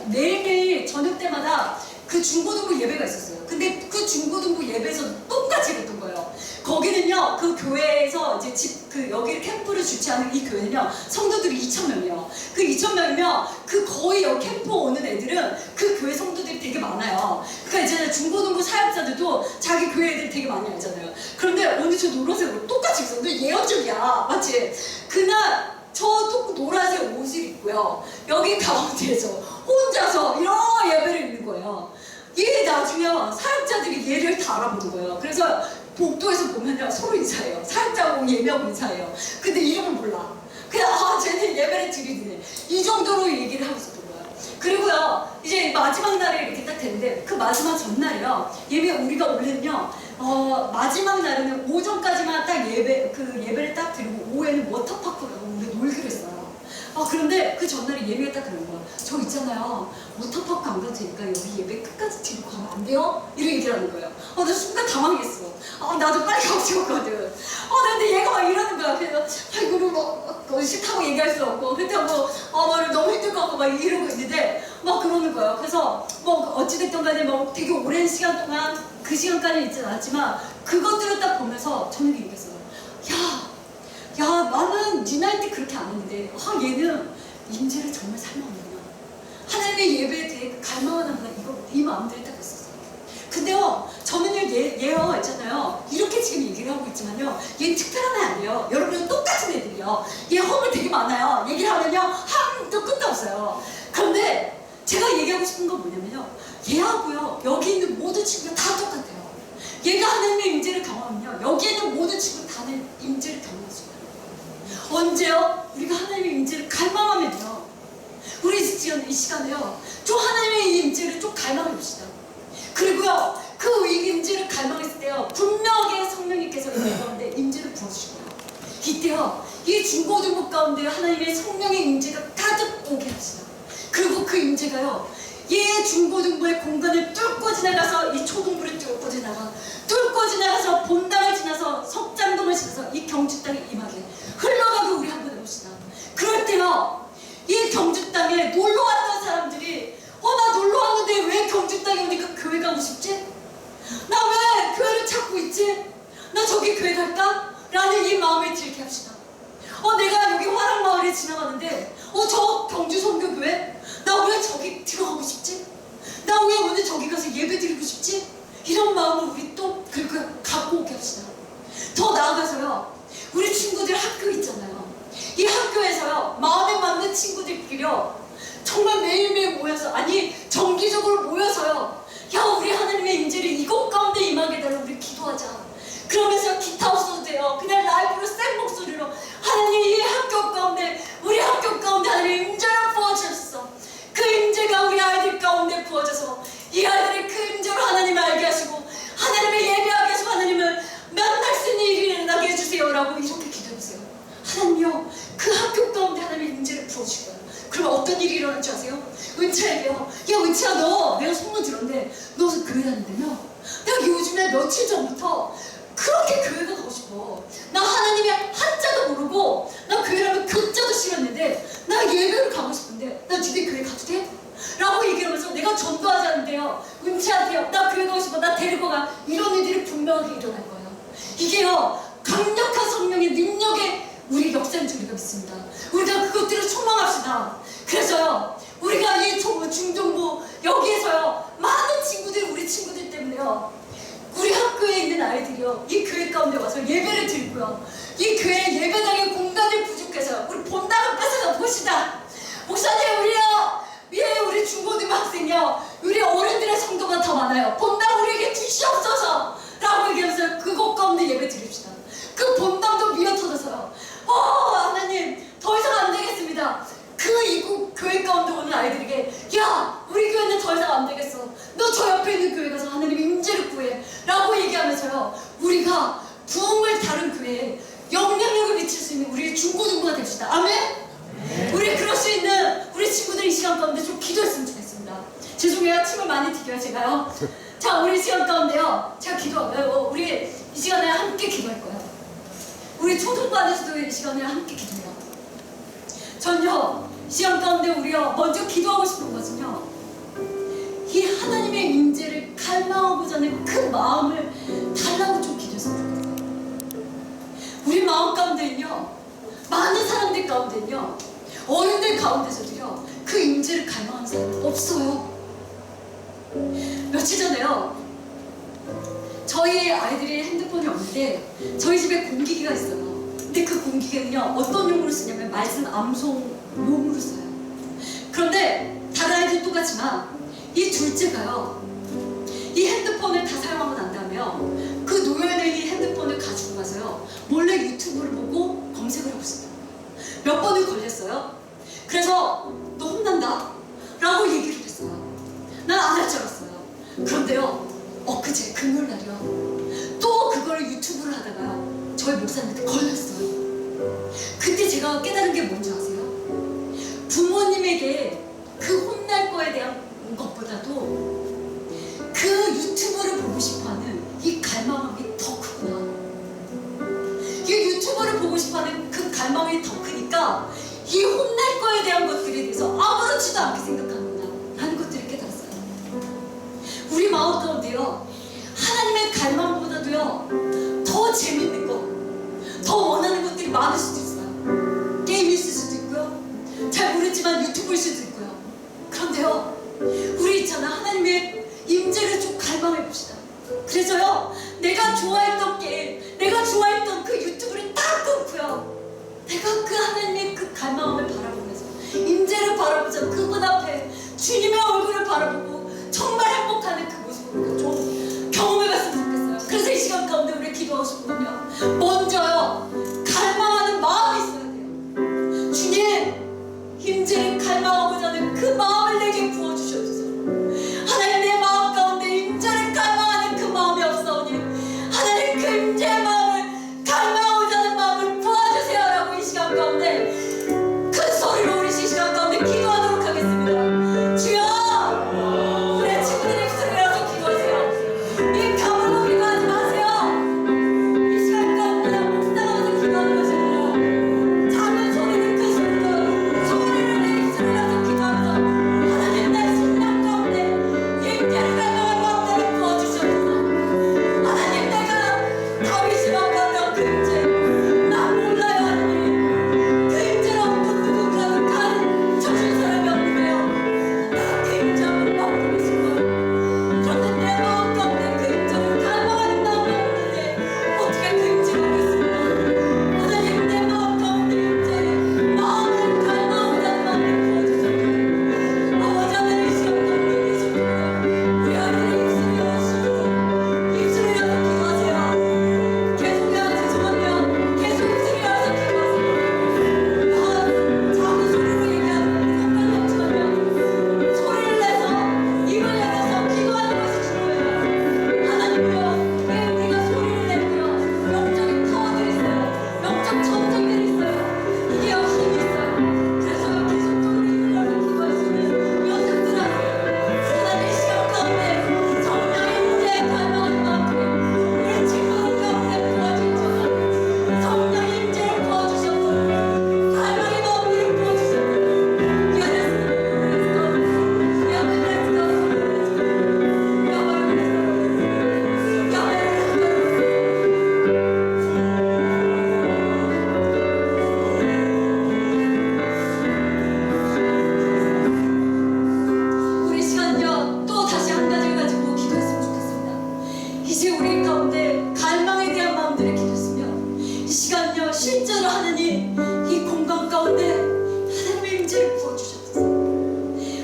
매일매일 저녁 때마다 그 중고등부 예배가 있었어요. 근데 그 중고등부 예배에서 똑같이 그랬던 거예요. 거기는요 그 교회에서 이제 여기 캠프를 주최하는 이 교회는요 성도들이 2,000명이에요. 그 2,000명이면 그 거의 여기 캠프 오는 애들은 그 교회 성도들이 되게 많아요. 그러니까 이제 중고등부 사역자들도 자기 교회 애들 되게 많이 알잖아요. 그런데 오늘 저 노란색으로 똑같이 있어. 근데 예언적이야, 맞지? 그날 저 노란색 옷을 입고요 여기 가운데에서 혼자서 이런 예배를 읽는 거예요. 이게 나중에 사역자들이 얘를 다 알아보는 거예요. 그래서 복도에서 보면요 서로 인사해요. 사역자하고 예배하고 인사해요. 근데 이름은 몰라. 그냥 쟤네 예배를 드리네 이 정도로 얘기를 하고 있었던 거예요. 그리고요 이제 마지막 날에 이렇게 딱 됐는데 그 마지막 전날이요 예배 우리가 원래는요 마지막 날에는 오전까지만 딱 예배를 딱 드리고 오후에는 워터파크 가고 우리 놀기로 했어요. 그런데 그 전날에 예배에 딱 그런 거야. 저 있잖아요. 워터파크 안 가도 되니까 여기 예배 끝까지 들고 가면 안 돼요? 이렇게 얘기를 하는 거예요. 나 순간 당황했어. 나도 빨리 가고 싶었거든. 근데 얘가 막 이러는 거야. 그래서 아이고 뭐 싫다고 얘기할 수 없고 그렇다고 너무 힘들 것 같고 막 이러고 있는데 막 그러는 거예요. 그래서 뭐 어찌됐든 간에 뭐 되게 오랜 시간 동안 그 시간까지 있진 않았지만 그것들을 딱 보면서 저는 얘기했어요. 야, 나는 네 나이 때 그렇게 안 했는데 얘는 임재를 정말 사모하는구나. 하나님의 예배에 대해 갈망하는구나. 이 마음들이 딱 있었어요. 근데요, 저는요, 얘요 있잖아요. 이렇게 지금 얘기를 하고 있지만요, 얘 특별한 애 아니에요. 여러분은 똑같은 애들이요. 얘 허물 되게 많아요. 얘기를 하면요, 한도 끝도 없어요. 그런데 제가 얘기하고 싶은 건 뭐냐면요, 얘하고요, 여기 있는 모든 친구가 다 똑같아요. 얘가 하나님의 임재를 경험하면요, 여기 있는 모든 친구가 다 임재를 경험할 수 있어요. 언제요? 우리가 하나님의 임재를 갈망하면요, 우리 이 시간에요, 좀 하나님의 임재를 좀 갈망해 봅시다. 그리고요, 그 임재를 갈망했을 때요, 분명하게 성령님께서 이 가운데 임재를 부어주실 거예요. 이때요, 이 중고등부 가운데 하나님의 성령의 임재가 가득 오게 하시다. 그리고 그 임재가요, 이 중고등부의 공간을 뚫고 지나가서 이 초등부를 뚫고 지나가서 본당을 지나서 석장동을 지나서 이 경주 땅에 임하게 흘러가고 우리 한번 해봅시다. 그럴 때요, 이 경주 땅에 놀러 왔던 사람들이 나 놀러 왔는데 왜 경주 땅에 오니까 교회 가고 싶지? 나 왜 교회를 찾고 있지? 나 저기 교회 갈까? 라는 이 마음을 들게 합시다. 내가 여기 화랑마을에 지나가는데 저 경주 선교교회? 나 왜 저기 들어가고 싶지? 나 왜 오늘 저기 가서 예배 드리고 싶지? 이런 마음을 우리 또 갖고 오게 합시다. 더 나아가서요, 우리 친구들 학교 있잖아요. 이 학교에서요, 마음에 맞는 친구들끼리요, 정말 매일매일 모여서, 아니 정기적으로 모여서요, 우리 하나님의 임재를 이곳 가운데 임하게 해달라고 우리 기도하자. 그러면서 기타 없어도 돼요. 그냥 라이브로 센 목소리로 하나님 이 학교 가운데, 우리 학교 가운데 하나님 임재를 부어주셨어. 그 임재가 우리 아이들 가운데 부어져서 이 아이들의 그 임재로 하나님을 알게 하시고 하나님을 예배하게 하시고 하나님을 만날 수 있는 일이 일어나게 해주세요 라고 이렇게 기도해보세요. 하나님이요, 그 학교 가운데 하나님의 임재를 부어주실 거예요. 그럼 어떤 일이 일어날 줄 아세요? 은채에게요, 야 은채야, 내가 소문 들었는데 너 교회 다닌다며? 내가 요즘에 며칠 전부터 그렇게 교회가 가고 싶어. 나 하나님의 한자도 모르고 나 교회라면 교자도 싫었는데 나 예배를 가고 싶은데 나 니네 교회 가도 돼? 라고 얘기하면서 내가 전도하자는데요, 은채한테요, 나 교회 가고 싶어, 나 데리고 가. 이런 일들이 분명하게 일어날 거예요. 이게요, 강력한 성령의 능력에 우리 역사인 줄 우리가 믿습니다. 우리가 그것들을 소망합시다. 그래서요, 우리가 이 중등부 여기에서요, 많은 친구들, 우리 친구들 때문에요, 우리 학교에 있는 아이들이요, 이 교회 가운데 와서 예배를 드리고요, 이 교회 예배당의 공간이 부족해서 우리 본당을 뺏어가 봅시다. 목사님, 우리 중고등부 학생이요, 우리 어른들의 성도가 더 많아요. 본당 우리에게 주시옵소서 라고 얘기하면서 그곳 가운데 예배 드립시다. 그 본당도 미어터져서요, 하나님 더 이상 안 되겠습니다. 그 이곳 교회 가운데 오는 아이들에게, 야 우리 교회는 더 이상 안 되겠어, 너 저 옆에 있는 교회 가서 하나님의 임재를 구해 라고 얘기하면서요, 우리가 부흥을 다룬 교회에 영향력을 미칠 수 있는 우리의 중고등부가 됩시다. 아멘? 우리 그럴 수 있는 우리 친구들 이 시간 가운데 좀 기도했으면 좋겠습니다. 죄송해요, 침을 많이 튀겨요 제가요. 자, 우리 시간 가운데요, 제가 기도하고요, 우리 이 시간에 함께 기도할 거예요. 우리 초등반에서도 이 시간에 함께 기도해요. 전요, 이 시간 가운데 우리요, 먼저 기도하고 싶은 것은요, 이 하나님의 임재를 갈망하고자 하는 그 마음을 달라고 좀 기도했으면 좋겠어요. 우리 마음 가운데는요, 많은 사람들 가운데는요, 어른들 가운데서도요, 그 임재를 갈망하는 사람이 없어요. 며칠 전에요, 저희 아이들이 핸드폰이 없는데 저희 집에 공기기가 있어요. 근데 그 공기기는요, 어떤 용으로 쓰냐면 말씀 암송용으로 써요. 그런데 다른 아이들 똑같지만 이 둘째가요, 이 핸드폰을 다 사용하고 난 다음에요, 그 노예된 이 핸드폰을 가지고 가서요, 몰래 유튜브를 보고 검색을 하고 있어요. 몇 번을 걸렸어요. 그래서 너 혼난다 라고 얘기를 했어요. 난 안 할 줄 알았어요. 그런데요, 엊그제 금요일날이요, 또 그거를 유튜브를 하다가요, 저희 목사님한테 걸렸어요. 그때 제가 깨달은 게 뭔지 아세요? 부모님에게 그 혼날 거에 대한 것보다도 그 유튜브를 보고 싶어하는 이 갈망이 더 크구나. 이 유튜브를 보고 싶어하는 그 갈망이 더 크니까 이 혼날 거에 대한 것들에 대해서 아무렇지도 않게 생각하는구나 라는 것들을 깨달았어요. 우리 마음 가운데요, 하나님의 갈망보다도요 더 재밌는 거, 더 원하는 것들이 많을 수도 있어요. 게임일 수도 있고요, 잘 모르지만 유튜브일 수도 있고요. 그런데요, 우리 있잖아, 하나님의 임재를 좀 갈망해 봅시다. 그래서요, 내가 좋아했던 게임, 내가 좋아했던 그 유튜브를 딱 끊고요, 내가 그 하나님의 그 갈망함을 바라보면서 임재를 바라보자 그분 앞에 주님의 얼굴을 바라보고 정말 행복하는 그 모습을 우리가 좀 경험해봤으면 좋겠어요. 그래서 이 시간 가운데 우리 기도하고 싶은 건요, 먼저요 갈망하는 마음이 있어야 돼요. 주님, 임재를 갈망하고자 하는 그 마음을 내게 부어주시옵소서. 하나님, 내 마음 가운데 임재를 갈망하는 그 마음이 없사오니 하나님, 그 임재의 마음을 갈망하고자 하는 마음을 부어주세요라고 이 시간 가운데 큰 소리로 우리 이 시간 가운데 기도하도록 하겠습니다. 주여, 우리 친구들의 입술이라서 기도하세요. 입 다물고 기도하지 마세요. 이 시간 가운데 묵상하면서 기도하는 것입니다. 작은 소리는 큰 소리도 소리를 내 입술이라서 기도하면서 하나님, 내 심령 가운데 임재를 갈망하는 마음들을 부어주시옵소서. 하나님, 내가 다윗이 만났던 그 임재, 난 몰라요 하나님. 그 임재를 어떤 누군가는 간 저질 사람이 없는데요, 나 그 임재 한번 맛보고 싶어요. 그런데 내 마음 가운데 그 임재를 갈망하는 마음이 없는데 어떻게 그 임재를 알겠습니까? 하나님, 내 마음 가운데 임재를 마음을 갈망하는 마음을 부어주소서. 아버지 하나님, 이 시간 가운데 계십니다. 우리 아이들의 입술이 열어주시고 입술을 열어서 기도하세요. 계속해요. 죄송하면 계속 입술을 열어서 기도하세요. 작은 소리로 얘기하는 상관이 없지만요, 소리를 내서 입을 열어서 기도하는 것이 중요해요. 하나님이요, 왜 우리가 소리를 내고요, 영적인 파워들이 있어요, 영적 전쟁들이 있어요, 이게 힘이 있어요. 그래서 계속 소리를 열어서 기도할 수 있는 연습들 하세요. 하나님, 이 시간 가운데 성령의 임재에 갈망하는 만큼 우리 친구들 가운데 부어주셔서 성령의 임재를 부어주셔서 갈망의 마음을 부어주셔서 우리 시간요 또 다시 한 가지를 가지고 기도했으면 좋겠습니다. 이제 우리 가운데 갈망에 대한 마음들을 기도했으면 이 시간요 실제로 하나님 이 공간 가운데 하나님의 임재를 부어주셨소서.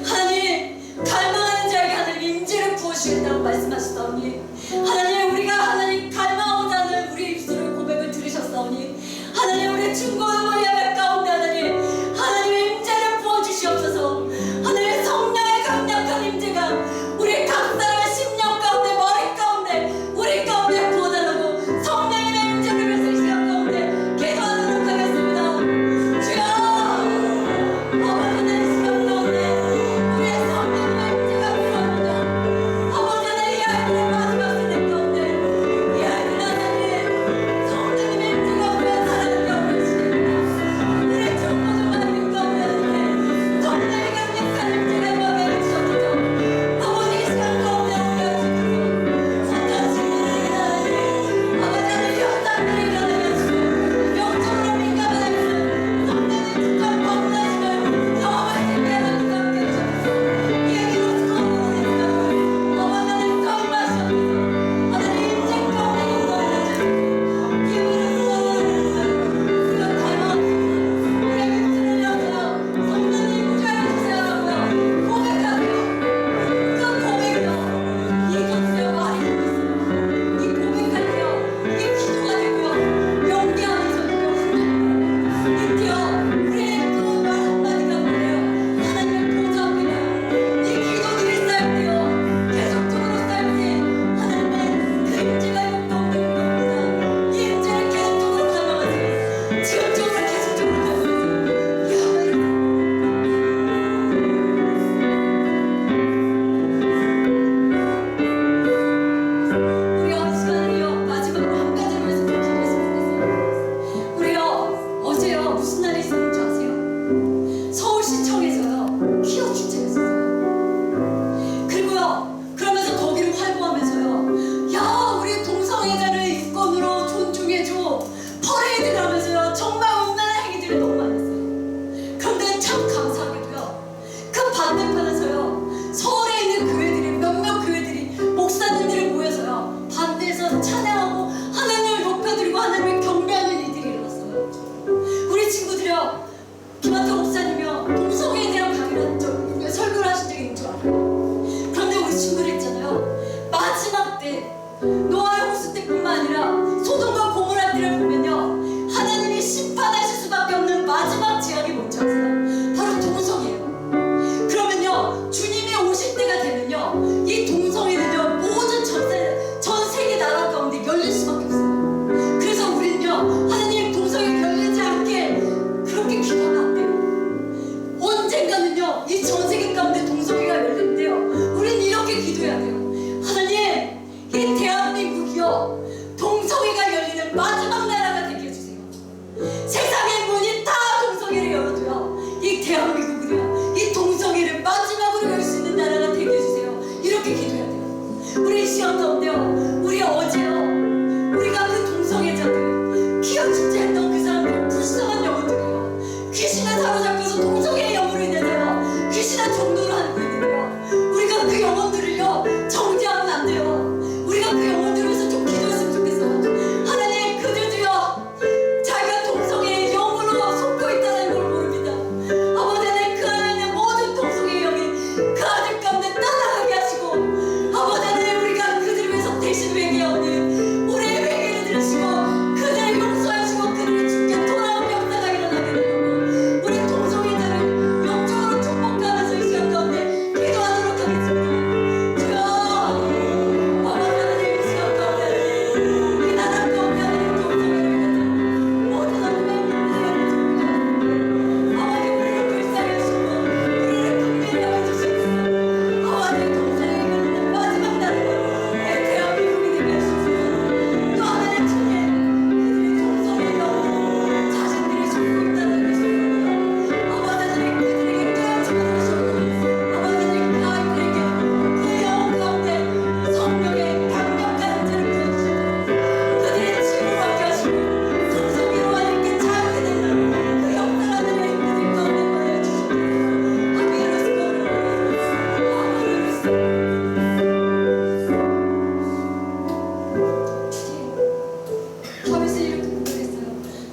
하나님, 갈망하는 자에게 하나님 임재를 부어주시겠다고 말씀하셨사오니 하나님, 우리가 하나님 갈망하고자 하는 우리 입술의 고백을 들으셨사오니 하나님, 우리 중고등부 예배 가운데 하나님의 임재를 부어주시옵소서. 하나님의 성령의 강력한 임재가 우리 각 사람의 심령 가운데, 머리 가운데, 우리 가운데 부어달라고 성령의 임재를 위해서 이 시간 가운데 기도하도록 하겠습니다. 주여, 아버지, 내 시간 가운데 우리의 성령의 임재가 필요합니다. 아버지, 내 이 아이들의 마지막 세대 가운데 주여 동성애가 열리는 마지막 나라가 되게 해주세요. 세상의 문이 다 동성애를 열어줘요. 이 대한민국은요 이 동성애를 마지막으로 열 수 있는 나라가 되게 해주세요. 이렇게 기도해야 돼요. 우리 이 시간 가운데요 우리 어제요 우리가 그 동성애자들 키워주지 했던 그 사람들 불쌍한 영혼들이요 귀신에 사로잡혀서 동성애의 영으로 인해서요 귀신한 종로를 하고 있는데요 우리가 그 영혼들을요 정죄하면 안 돼요. 우리가 그 영혼들을 위해서 좀 기도했으면 좋겠어요. 하나님 그들도요 자기가 동성애의 영으로 속고 있다는 걸 모릅니다. 아버지 하나님 그 안에 모든 동성애의 영이 그 아들 가운데 떠나가게 하시고 아버지 하나님 우리가 그들을 위해서 대신 회개하오니 우리의 회개를 들으시고 그들을 용서하시고 그들을 주께 돌아온 역사가 일어나게 되고 우리 동성애자를 영적으로 축복하면서 이 시간 가운데 기도하도록 하겠습니다. 주여 아버지 하나님 이 시간 가운데 우리 나라 가운데 하나님 동성애를 위해서 모든 어둠의 문제를 줍니다. 아버지 우리를 불쌍히 하시고 우리를 긍휼히 여겨주시옵소서. 아버지 동성애가 열리는 마지막 날에 내 대한민국이 되게 하시옵소서. 또 하나님 주님 그들이 동성애에 너무 자신들이 속고 있다는 것을 아버지 하나님 그들에게 깨우쳐 주시옵소서. 아버지 하나님 그 아이들에게 그 영혼 가운데 성령의 강력한 은혜를 부어주시옵소서. 그들의 치유를 받게 하시고 동성애로 하나님께 자유게 되는 그 역사가 하나님 그들 가운데 보여주시옵소서. 밤에서 이렇게 고백했어요.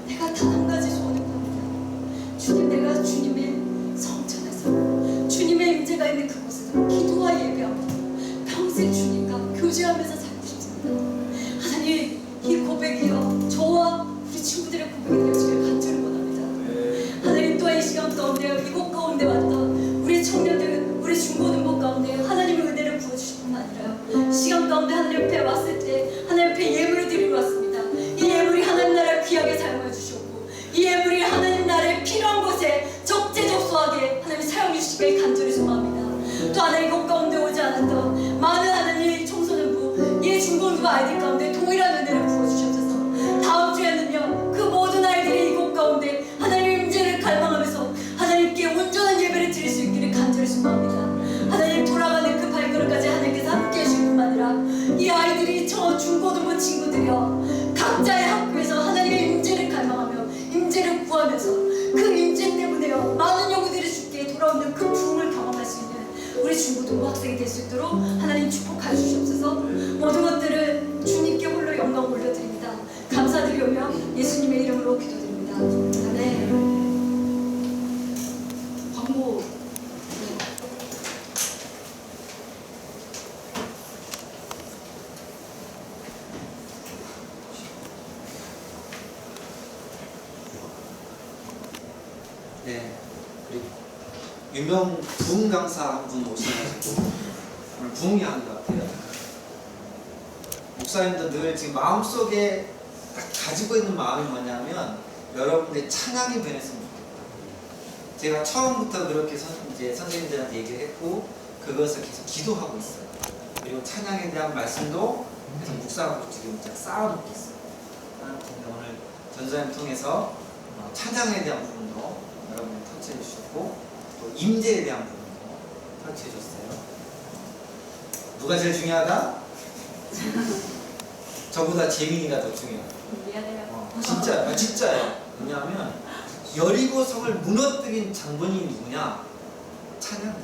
내가 단 한 가지 소원을 구합니다. 주님 내가 주님의 성전에서 주님의 임재가 있는 그곳에서 기도와 예배하고 평생 주님과 교제하면서 살고 싶습니다. 하나님 이 고백이요 저와 우리 친구들의 고백이 되어지길 간절히 원합니다. 하나님 또한 이 시간 가운데 이곳 가운데 왔던 우리 청년들 우리 중고등부 가운데 하나님의 은혜를 부어주실 뿐만 아니라 시간 가운데 하나님 앞에 왔을 때 하나님 앞에 예물을 드리고 왔습니다. 이 예물이 하나님 나라를 귀하게 사용해 주셨고 이 예물이 하나님 나라에 필요한 곳에 적재적소하게 하나님 사용해 주시길 간절히 소망합니다. 또 하나님 이곳 가운데 오지 않았던 많은 하나님 청소년부 이 중고등부 아이들 가운데 동일한 은혜를 부어주셨소서. 다음 주에는요 그 모든 아이들이 이곳 가운데 하나님의 임재를 갈망하면서 하나님께 온전한 예배를 드릴 수 있기를 간절히 소망합니다. 하나님 돌아가는 그 발걸음까지 하나님께서 함께 해주실 뿐만 아니라 이 아이들이 저 중고등부 친구들이요 각자의 학교에서 하나님의 임재를 갈망하며 임재를 구하면서 그 임재 때문에요 많은 영혼들이 주께 돌아오는 그 부흥을 경험할 수 있는 우리 중고등부 학생이 될 수 있도록 하나님 축복하여 주시옵소서. 모든 것들을 주님께 홀로 영광 올려드립니다. 감사드리오며 예수님의 이름으로 기도드립니다. 아멘. 광고. 네, 우리 유명 부흥 강사 한 분 오셔가지고 오늘 부흥이 것 같아요. 목사님도 늘 지금 마음속에 딱 가지고 있는 마음이 뭐냐면 여러분들의 찬양이 변했으면 좋겠다. 제가 처음부터 그렇게 이제 선생님들한테 얘기를 했고 그것을 계속 기도하고 있어요. 그리고 찬양에 대한 말씀도 계속 묵상하고 지금 딱 쌓아놓고 있어요. 근데 오늘 전도사님 통해서 찬양에 대한 부분도 여러분이 터치해 주셨고 또 임재에 대한 부분도 터치해 줬어요. 누가 제일 중요하다? 저보다 재민이가 더 중요하다. 미안해요. 진짜예요. 왜냐하면 여리고성을 무너뜨린 장본인이 누구냐? 찬양대.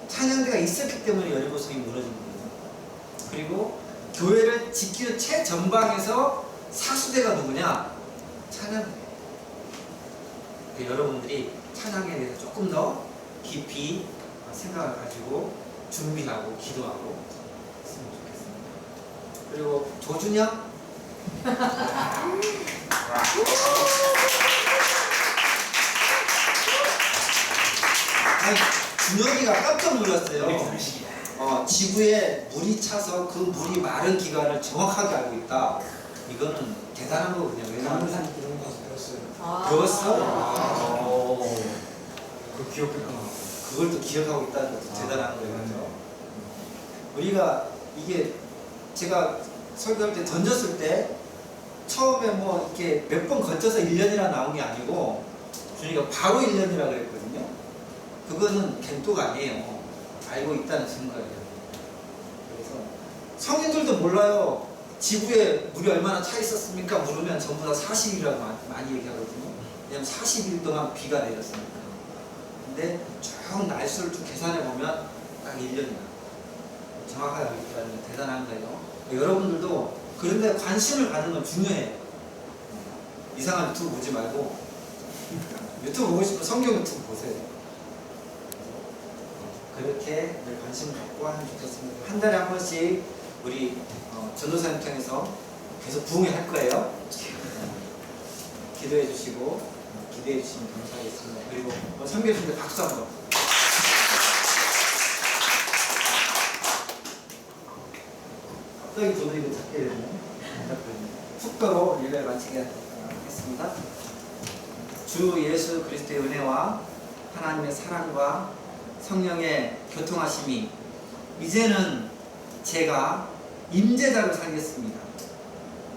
찬양대가 있었기 때문에 여리고성이 무너진 거예요. 그리고 교회를 지키는 최전방에서 사수대가 누구냐? 찬양대. 여러분들이 찬양에 대해서 조금 더 깊이 생각을 가지고 준비하고 기도하고 했으면 좋겠습니다. 그리고 조준영 아니, 준혁이가 깜짝 놀랐어요. 지구에 물이 차서 그 물이 마른 기간을 정확하게 알고 있다. 이거는 대단한 거거든요. 왜냐하면 이런 거 배웠어요. 배웠어? 그 기억했구나. 그걸 또 기억하고 있다는 것도 대단한 거예요. 우리가 이게 제가 설교할 때 던졌을 때 처음에 뭐 이렇게 몇 번 거쳐서 1년이라 나온 게 아니고 주님가 바로 1년이라 그랬거든요. 그거는 갱도가 아니에요. 알고 있다는 증거예요. 그래서 성인들도 몰라요. 지구에 물이 얼마나 차 있었습니까? 물으면 전부 다 40일이라고 많이 얘기하거든요. 왜냐면 40일 동안 비가 내렸으니까. 근데 쭉 날수를 쭉 계산해 보면 딱 1년이나 정확하게 알고 있다는 게 대단한 거예요. 여러분들도 그런데 관심을 갖는 건 중요해요. 이상한 유튜브 보지 말고 유튜브 보고 싶으면 성경 유튜브 보세요. 그렇게 늘 관심을 갖고 하면 좋겠습니다. 한 달에 한 번씩 우리 전도사님 통해서 계속 부흥회 할 거예요. 기도해 주시고 기대해 주시면 감사하겠습니다. 그리고 선교수님들 박수 한번. 갑자기 저도 이거 찾게 되네요. 축도로 예배를 마치게 하겠습니다. 주 예수 그리스도의 은혜와 하나님의 사랑과 성령의 교통하심이 이제는 제가 임재자로 살겠습니다.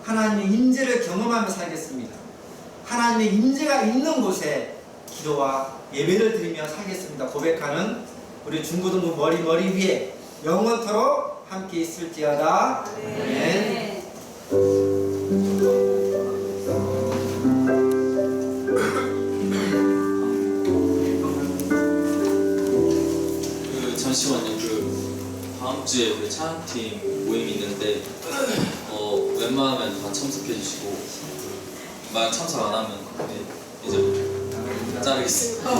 하나님의 임재를 경험하며 살겠습니다. 하나님의 임재가 있는 곳에 기도와 예배를 드리며 살겠습니다. 고백하는 우리 중고등부 머리 위에 영원토록 함께 있을지어다. 아멘. 잠시만요. 다음 주에 찬양팀 모임이 있는데 웬만하면 다 참석해 주시고 만약 참석 안 하면 이제 자르겠습니다.